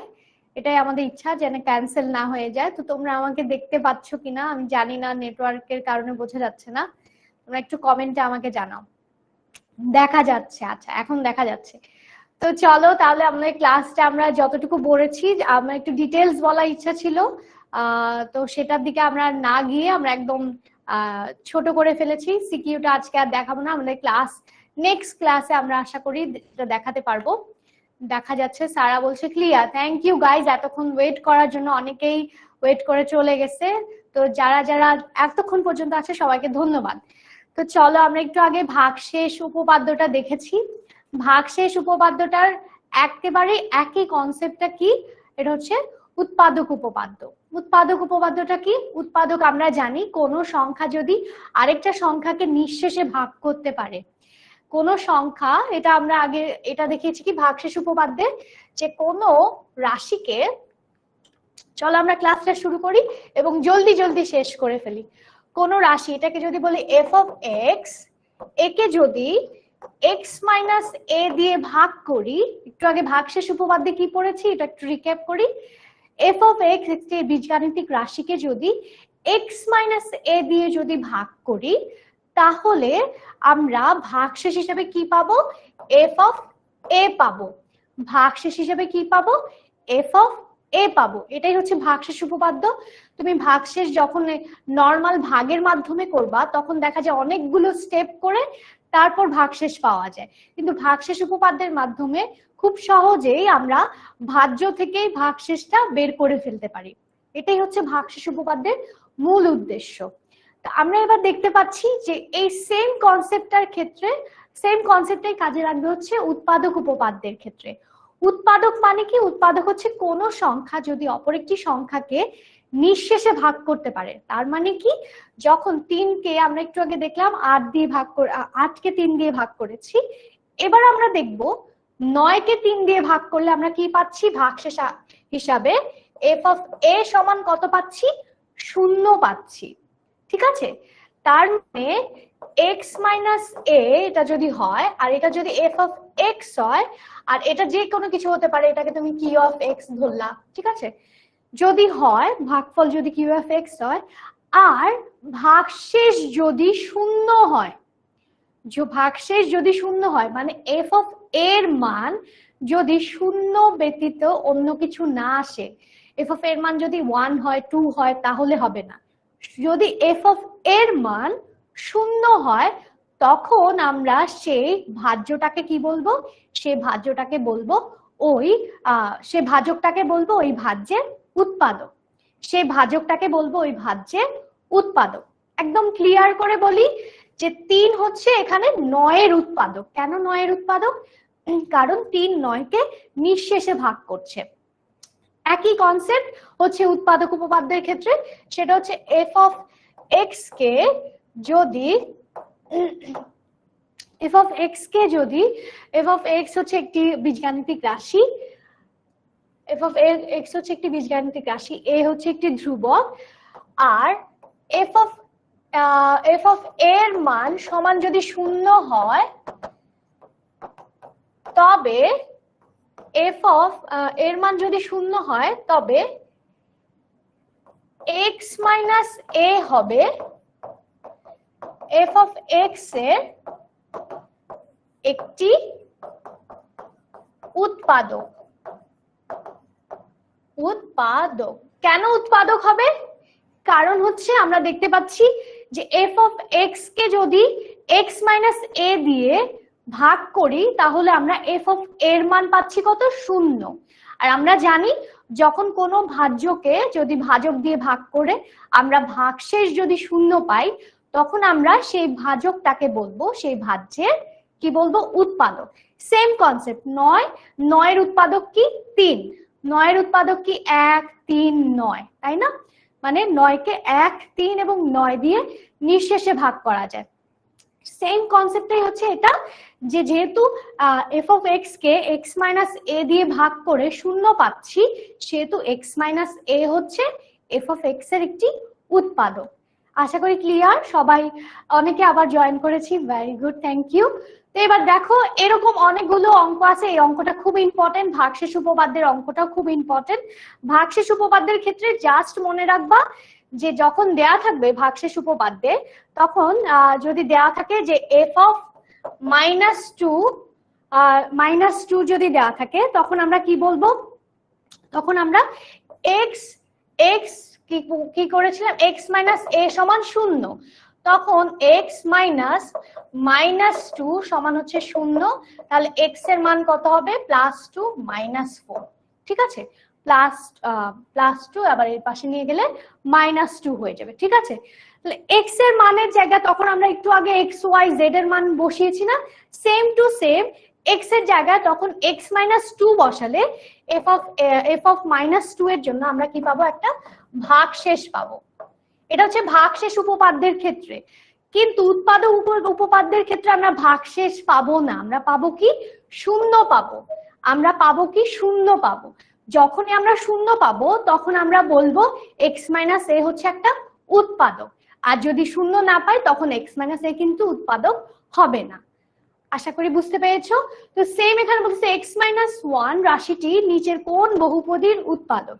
এটাই আমাদের ইচ্ছা, যেন ক্যান্সেল না হয়ে যায়। তো তোমরা আমাকে দেখতে পাচ্ছ কিনা আমি জানি না, নেটওয়ার্কের কারণে বোঝা যাচ্ছে না। তোমরা একটু কমেন্টে আমাকে জানাও। দেখা যাচ্ছে, আচ্ছা এখন দেখা যাচ্ছে। তো চলো তাহলে আমাদের ক্লাসটা আমরা যতটুকু বলেছি, আমার একটু ডিটেলস বলার ইচ্ছা ছিল, তো সেটার দিকে আমরা না গিয়ে আমরা একদম ছোট করে ফেলেছি। সিকিউটা আজকে আর দেখাবো না, আমাদের ক্লাস নেক্সট ক্লাসে আমরা আশা করি দেখাতে পারবো। দেখা যাচ্ছে সারা বলছে ক্লিয়ার। থ্যাংক ইউ গাইজ, এতক্ষণ ওয়েট করার জন্য, অনেকেই ওয়েট করে চলে গেছে। তো যারা যারা এতক্ষণ পর্যন্ত আছে সবাইকে ধন্যবাদ। তো চলো আমরা একটু আগে ভাগশেষ উপপাদ্যটা দেখেছি। ভাগশেষ উপপাদ্যটার একেবারে একই কনসেপ্টটা কি, এটা হচ্ছে উৎপাদক উপপাদ্য। উৎপাদক উপপাদ্যটা কি? উৎপাদক আমরা জানি কোন সংখ্যা যদি আরেকটা সংখ্যাকে নিঃশেষে ভাগ করতে পারে, কোন সংখ্যা, এটা আমরা আগে এটা দেখিয়েছি কি ভাগশেষ উপপাদ্যে, যে কোন রাশিকে, চলো আমরা ক্লাসটা শুরু করি এবং জলদি জলদি শেষ করে ফেলি। কোন রাশি, এটাকে যদি বলি এফ অফ এক্স, একে যদি এক্স মাইনাস এ দিয়ে ভাগ করি, একটু আগে ভাগশেষ উপপাদ্যে কি পড়েছি এটা একটু রিক্যাপ করি। এফ অফ এক্স, একটি বীজগাণিতিক রাশিকে যদি এক্স মাইনাস এ দিয়ে যদি ভাগ করি, তাহলে আমরা ভাগশেষ হিসেবে কি পাবো? এফ অফ এ পাবো। ভাগশেষ হিসেবে কি পাবো? এফ অফ এ পাবো। এটাই হচ্ছে ভাগশেষ উপপাদ্য। তুমি ভাগশেষ যখন নর্মাল ভাগের মাধ্যমে করবা তখন দেখা যায় অনেকগুলো স্টেপ করে তারপর ভাগশেষ পাওয়া যায়, কিন্তু ভাগশেষ উপপাদ্যের মাধ্যমে খুব সহজেই আমরা ভাজ্য থেকেই ভাগশেষটা বের করে ফেলতে পারি। এটাই হচ্ছে ভাগশেষ উপপাদ্যের মূল উদ্দেশ্য। আমরা এবার দেখতে পাচ্ছি যে এই সেম কনসেপ্টটার ক্ষেত্রে, সেম কনসেপ্টটাই কাজে লাগবে হচ্ছে উৎপাদক উপপাদ্যের ক্ষেত্রে। উৎপাদক মানে কি? উৎপাদক হচ্ছে কোন সংখ্যা যদি অপর একটি সংখ্যাকে নিঃশেষে ভাগ করতে পারে। তার মানে কি, যখন 3কে আমরা একটু আগে দেখলাম 8 দিয়ে ভাগ করে, 8কে 3 দিয়ে ভাগ করেছি, এবার আমরা দেখব 9কে 3 দিয়ে ভাগ করলে আমরা কি পাচ্ছি ভাগশেষ হিসাবে? এফ অফ এ সমান কত পাচ্ছি? 0 পাচ্ছি। ঠিক আছে, তার মানে এক্স মাইনাস এ এটা যদি হয়, আর এটা যদি এফ অফ এক্স হয়, আর এটা যে কোনো কিছু হতে পারে, এটাকে তুমি কিউ অফ এক্স ধরলা, ঠিক আছে, যদি হয় ভাগফল যদি কিউ অফ এক্স হয়, আর ভাগশেষ যদি 0 হয়, ভাগশেষ যদি 0 হয় মানে এফ অফ এর মান যদি 0 ব্যতীত অন্য কিছু না আসে, এফ অফ এর মান যদি 1 হয় 2 হয় তাহলে হবে না। যদি এফ অফ এর মান 0 হয় তখন আমরা সেই ভাজ্যটাকে কি বলবো? সেই ভাজ্যটাকে বলবো ওই সে ভাজকটাকে বলবো ওই ভাজ্যের উৎপাদক। সেই ভাজকটাকে বলবো ওই ভাজ্যের উৎপাদক। একদম ক্লিয়ার করে বলি যে 3 হচ্ছে এখানে 9 উৎপাদক। কেন 9 উৎপাদক? কারণ 3 9কে নিঃশেষে ভাগ করছে। একই কনসেপ্ট হচ্ছে উৎপাদক উপপাদ্যের ক্ষেত্রে, সেটা হচ্ছে এফ অফ এক্স কে যদি এফ অফ এক্স কে যদি, এফ অফ এক্স হচ্ছে একটি বীজগাণিতিক রাশি, এফ অফ এক্স হচ্ছে একটি বীজগাণিতিক রাশি, এ হচ্ছে একটি ধ্রুবক, আর এফ অফ এর মান সমান যদি শূন্য হয় তবে এফ অফ এর মান যদি শূন্য হয় তবে এক্স মাইনাস এ হবে এফ অফ এক্স এর একটি উৎপাদক। উৎপাদক কেন উৎপাদক হবে? কারণ হচ্ছে আমরা দেখতে পাচ্ছি যে এফ অফ এক্স কে যদি এক্স মাইনাস এ দিয়ে ভাগ করি তাহলে আমরা এফ অফ এর মান পাচ্ছি কত? শূন্য। আর আমরা জানি যখন কোনো ভাজ্যকে যদি ভাজক দিয়ে ভাগ করে আমরা ভাগশেষ যদি শূন্য পাই তখন আমরা সেই ভাজকটাকে বলবো, সেই ভাজ্যের কি বলবো? উৎপাদক। সেম কনসেপ্ট, নয়ের উৎপাদক কি? 3। নয়ের উৎপাদক কি? 1 3 9, তাই না? মানে 9 কে 1 3 এবং 9 দিয়ে নিঃশেষে ভাগ করা যায়। সেম কনসেপ্টটাই হচ্ছে এটা, যে যেহেতু এফ অফ এক্স কে এক্স মাইনাস এ দিয়ে ভাগ করে শূন্য পাচ্ছি, সেহেতু এক্স মাইনাস এ হচ্ছে এফ অফ এক্স এর একটি উৎপাদক। আশা করি ক্লিয়ার সবাই। অনেকে আবার জয়েন করেছি, ভেরি গুড, থ্যাংক ইউ। তো এবার দেখো এরকম অনেকগুলো অঙ্ক আছে, এই অঙ্কটা খুব ইম্পর্টেন্ট, ভাগশেষ উপপাদ্যের অঙ্কটাও খুব ইম্পর্টেন্ট। ভাগশেষ উপপাদ্যের ক্ষেত্রে জাস্ট মনে রাখবা যে যখন দেয়া থাকবে ভাগশেষ উপপাদ্যে, তখন যদি দেয়া থাকে যে এফ অফ -2 যদি দেয়া থাকে তখন আমরা কি বলবো? তখন আমরা এক্স কি করেছিলাম? এক্স মাইনাস এ সমান 0, তখন এক্স -2 সমান হচ্ছে 0, তাহলে এক্স এর মান কত হবে? +2 -4, ঠিক আছে? +2 আবার এর পাশে নিয়ে গেলে -2 হয়ে যাবে, ঠিক আছে? তাহলে এক্স এর মানের জায়গা তখন আমরা একটু আগে এক্স ওয়াই জেড এর মান বসিয়েছি না? সেম টু সেম এক্স এর জায়গায় তখন এক্স -2 বসালে এফ অফ -2 এর জন্য আমরা কি পাবো? একটা ভাগশেষ পাবো। এটা হচ্ছে ভাগশেষ উপপাদ্যের ক্ষেত্রে। কিন্তু উৎপাদক উপপাদ্যের ক্ষেত্রে আমরা ভাগশেষ পাবো না, আমরা পাবো কি? শূন্য পাবো। আমরা পাবো কি? শূন্য পাবো। যখনই আমরা শূন্য পাবো তখন আমরা বলবো এক্স মাইনাস এ হচ্ছে একটা উৎপাদক, আর যদি শূন্য না পাই তখন এক্স মাইনাস এ কিন্তু উৎপাদক হবে না। আশা করি বুঝতে পেরেছো। তো সেম এখানে বলছে x-1 রাশিটি নিচের কোন বহুপদীর উৎপাদক।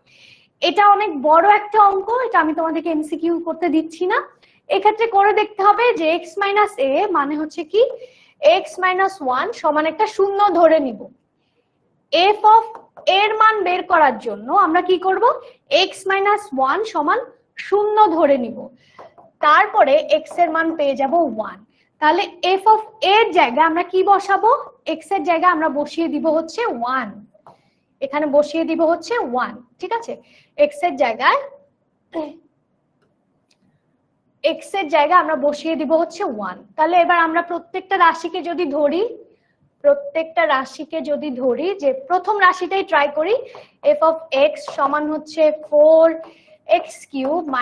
এটা অনেক বড় একটা অঙ্ক, এটা আমি তোমাদেরকে এমসিকিউ করতে দিচ্ছি না, এক্ষেত্রে করে দেখতে হবে যে x - a মানে হচ্ছে কি? x-1 সমান একটা শূন্য ধরে নিব। f অফ এর মান বের করার জন্য আমরা কি করব? x-1 সমান শূন্য ধরে নিব, তারপরে x এর মান পেয়ে যাব 1। তাহলে f অফ এর জায়গায় আমরা কি বসাবো? x এর জায়গায় আমরা বসিয়ে দিব হচ্ছে 1, এখানে বসিয়ে দিব হচ্ছে 1, ঠিক আছে? x এর জায়গায় আমরা বসিয়ে দিব হচ্ছে 1। তাহলে এবার আমরা প্রত্যেকটা রাশিকে যদি ধরি, যে প্রথম রাশিটাই ট্রাই করি, f অফ x সমান হচ্ছে 4x³ -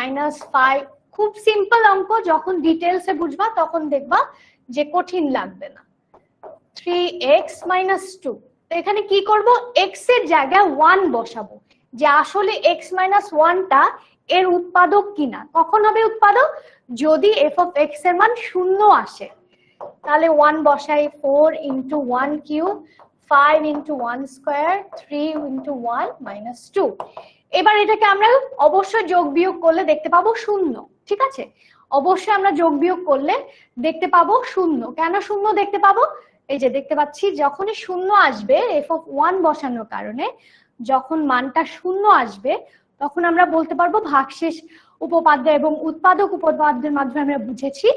5। খুব সিম্পল অঙ্ক, যখন ডিটেলসে বুঝবা তখন দেখবা যে কঠিন লাগবে না। 3x - 2, তো এখানে কি করব? x এর জায়গায় 1 বসাবো, যে আসলে x - 1টা এর উৎপাদক কিনা। কখন হবে উৎপাদক? যদি f অফ x এর মান 0 আসে। তাহলে 1 বসাই, 4 × 1³ 5 × 1² 3 × 1 - 2। এবার এটাকে আমরা অবশ্যই যোগ বিয়োগ করলে দেখতে পাবো 0, ঠিক আছে? অবশ্যই আমরা যোগ বিয়োগ করলে দেখতে পাবো 0। কেন 0 দেখতে পাবো? এই যে দেখতে পাচ্ছি যখনই 0 আসবে f অফ 1 বসানোর কারণে, যখন মানটা 0 আসবে তখন আমরা বলতে পারবো ভাগশেষ উপপাদ্য এবং উৎপাদক উপপাদ্যের মাধ্যমে আমরা বুঝেছি,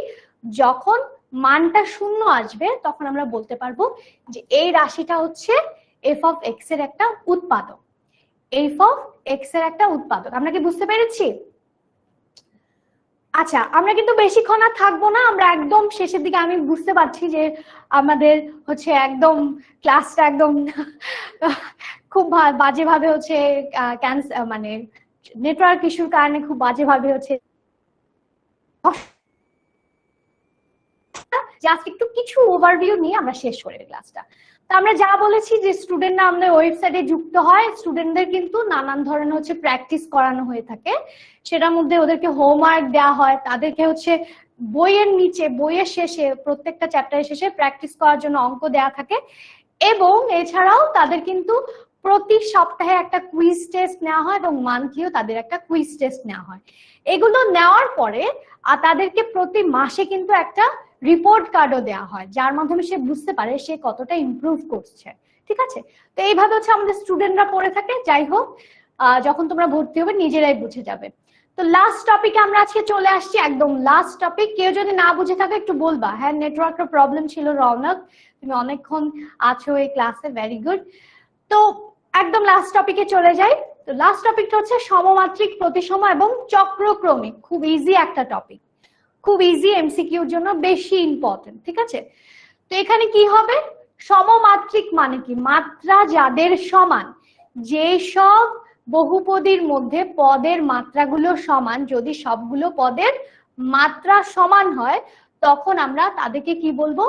যখন মানটা 0 আসবে তখন আমরা বলতে পারবো যে এই রাশিটা হচ্ছে f অফ x এর একটা উৎপাদক। f অফ x এর একটা উৎপাদক। আমরা কি বুঝতে পেরেছি? আচ্ছা, আমরা কিন্তু বেশিক্ষণ আর থাকবো না, আমরা একদম শেষের দিকে। আমি বুঝতে পারছি যে আমাদের হচ্ছে একদম ক্লাসটা একদম খুব বাজেভাবে হচ্ছে মানে নেটওয়ার্ক ইস্যুর কারণে খুব বাজেভাবে হচ্ছে জাস্ট একটু কিছু ওভারভিউ নিয়ে আমরা শেষ করে ক্লাসটা। তো আমরা যা বলেছি যে স্টুডেন্টরা আমাদের ওয়েবসাইটে যুক্ত হয়, স্টুডেন্টদের কিন্তু নানান ধরনের হচ্ছে প্র্যাকটিস করানো হয়ে থাকে, সেটার মধ্যে ওদেরকে হোমওয়ার্ক দেওয়া হয়, তাদেরকে হচ্ছে বইয়ের নিচে বইয়ের শেষে প্রত্যেকটা চ্যাপ্টারের শেষে প্র্যাকটিস করার জন্য অঙ্ক দেওয়া থাকে, এবং এছাড়াও তাদের কিন্তু প্রতি সপ্তাহে একটা কুইজ টেস্ট নেওয়া হয় এবং মান্থলিও তাদের একটা কুইজ টেস্ট নেওয়া হয়। এগুলো নেওয়ার পরে তাদেরকে প্রতি মাসে কিন্তু একটা রিপোর্ট কার্ডও দেওয়া হয়, যার মাধ্যমে সে বুঝতে পারে সে কতটা ইমপ্রুভ করছে। ঠিক আছে, তো এইভাবে হচ্ছে আমাদের স্টুডেন্টরা পড়ে থাকে। যাই হোক, যখন তোমরা ভর্তি হবে নিজেরাই বুঝে যাবে। তো লাস্ট টপিকে আমরা আজকে চলে আসছি, একদম লাস্ট টপিক। কেউ যদি না বুঝে থাকে একটু বলবা। হ্যাঁ, নেটওয়ার্কের প্রবলেম ছিল রৌনক, তুমি অনেকক্ষণ আছো এই ক্লাসে, ভেরি গুড। তো একদম লাস্ট টপিকে চলে যাই। তো লাস্ট টপিকটা হচ্ছে সমমাত্রিক, প্রতিসম এবং চক্রক্রমিক। খুব ইজি একটা টপিক, খুব ইজি, এমসিকিউর জন্য বেশি ইম্পর্টেন্ট। ঠিক আছে, তো এখানে কি হবে? সমমাত্রিক মানে কি? মাত্রা যাদের সমান, যে সব বহুপদীর মধ্যে পদের মাত্রাগুলো সমান, যদি সবগুলো পদের মাত্রা সমান হয় তখন আমরা তাদেরকে কি বলবো?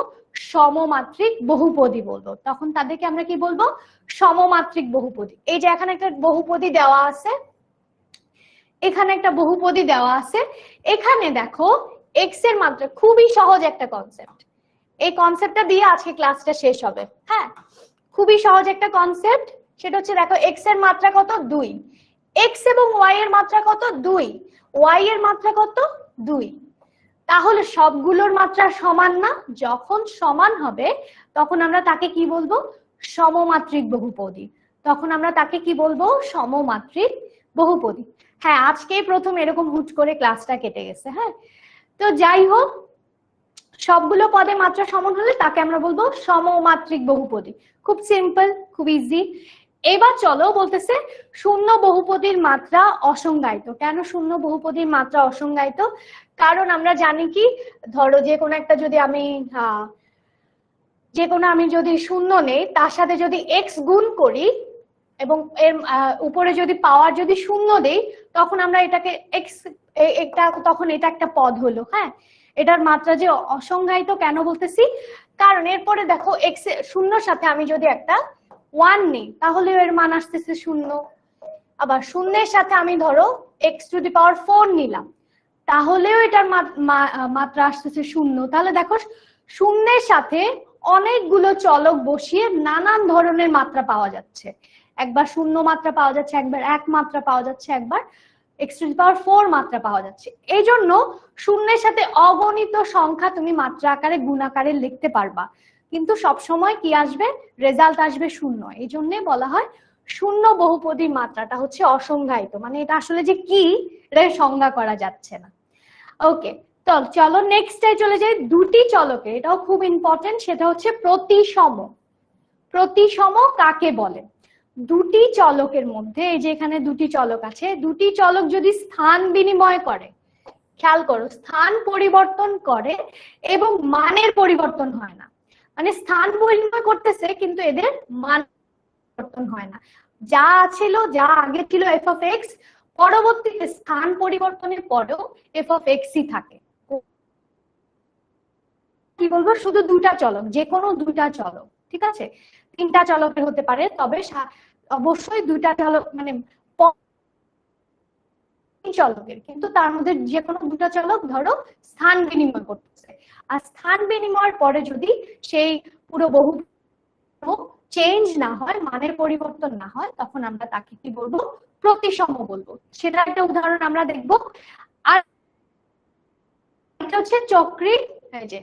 সমমাত্রিক বহুপদী বলবো। তখন তাদেরকে আমরা কি বলবো? সমমাত্রিক বহুপদী। এই যে এখানে একটা বহুপদী দেওয়া আছে, এখানে একটা বহুপদী দেওয়া আছে, এখানে দেখো এক্স এর মাত্রা, খুবই সহজ একটা কনসেপ্ট, এই কনসেপ্টটা দিয়ে আজকে ক্লাসটা শেষ হবে। হ্যাঁ, খুবই সহজ একটা কনসেপ্ট, সেটা হচ্ছে দেখো এক্স এর মাত্রা কত? 2। এক্স এবং ওয়াই এর মাত্রা কত? 2। ওয়াই এর মাত্রা কত? 2। তাহলে সবগুলোর মাত্রা সমান না? যখন সমান হবে তখন আমরা তাকে কি বলবো? সমমাত্রিক বহুপদী। তখন আমরা তাকে কি বলবো? সমমাত্রিক বহুপদী। হ্যাঁ, আজকেই প্রথম এরকম হুট করে ক্লাসটা কেটে গেছে। হ্যাঁ, তো যাই হোক, সবগুলো পদে মাত্রা সমান হলে তাকে আমরা বলবো সমমাত্রিক বহুপদী। খুব সিম্পল, খুব ইজি। এবার চলো, বলতেছে শূন্য বহুপদীর মাত্রা অসংজ্ঞায়িত। কেন শূন্য বহুপদীর মাত্রা অসংজ্ঞায়িত? কারণ আমরা জানি কি, ধরো যে কোনো একটা যদি আমি যদি শূন্য নেই, তার সাথে যদি এক্স গুণ করি এবং এর উপরে যদি পাওয়ার যদি শূন্য দেই, তখন আমরা এটাকে এক্স, তখন এটা একটা পদ হলো। হ্যাঁ, এটার মাত্রা যে অসংজ্ঞায়িত কেন বলতেছি? কারণ এরপরে দেখো এক্স শূন্যর সাথে আমি যদি একটা 1 নিই তাহলে এর মান আসতেছে 0। আবার শূন্যের সাথে আমি ধরো x⁴ নিলাম, তাহলেও এটার মাত্রা আসতেছে 0। তাহলে দেখো শূন্যের সাথে অনেকগুলো চলক বসিয়ে নানান ধরনের মাত্রা পাওয়া যাচ্ছে। একবার 0 মাত্রা পাওয়া যাচ্ছে, একবার 1 মাত্রা পাওয়া যাচ্ছে, একবার x⁴ মাত্রা পাওয়া যাচ্ছে। এই জন্য শূন্যের সাথে অগণিত সংখ্যা তুমি মাত্রা আকারে গুণ আকারে লিখতে পারবা, কিন্তু সব সময় কি আসবে? রেজাল্ট আসবে 0। এই জন্য বলা হয় শূন্য বহুপদীর মাত্রাটা হচ্ছে অসংজ্ঞায়িত, মানে এটা আসলে যে কি এটা সংজ্ঞা করা যাচ্ছে না। ওকে, তো চলো নেক্সটে চলে যাই। দুটি চলকের, এটাও খুব ইম্পর্টেন্ট, সেটা হচ্ছে প্রতিসম। প্রতিসম কাকে বলে? দুটি চলকের মধ্যে, এই যে এখানে দুটি চলক আছে, দুটি চলক যদি স্থান বিনিময় করে, খেয়াল করো, স্থান পরিবর্তন করে এবং মানের পরিবর্তন হয় না, মানে স্থান বিনিময় করতেছে কিন্তু এদের মান পরিবর্তন হয় না। যা ছিল, যা আগে ছিল এফ অফ এক্স, পরবর্তীতে স্থান পরিবর্তনের পরেও এফ অফ এক্সই থাকে। কি বলবো? শুধু দুটা চলক, যে কোনো দুটা চলক, ঠিক আছে? তিনটা চলকের হতে পারে, তবে অবশ্যই দুইটা চলক, মানে চলকের, কিন্তু তার মধ্যে যে কোনো দুটা চলক ধরো স্থান বিনিময় করতেছে, আর স্থান বিনিময়ের পরে যদি সেই পুরো বহু চেঞ্জ না হয়, মানের পরিবর্তন না হয়, তখন আমরা তাকে কি বলবো? প্রতিসম বলবো। সেটা একটা উদাহরণ আমরা দেখবো। আর এটা হচ্ছে চক্রিক, এই যে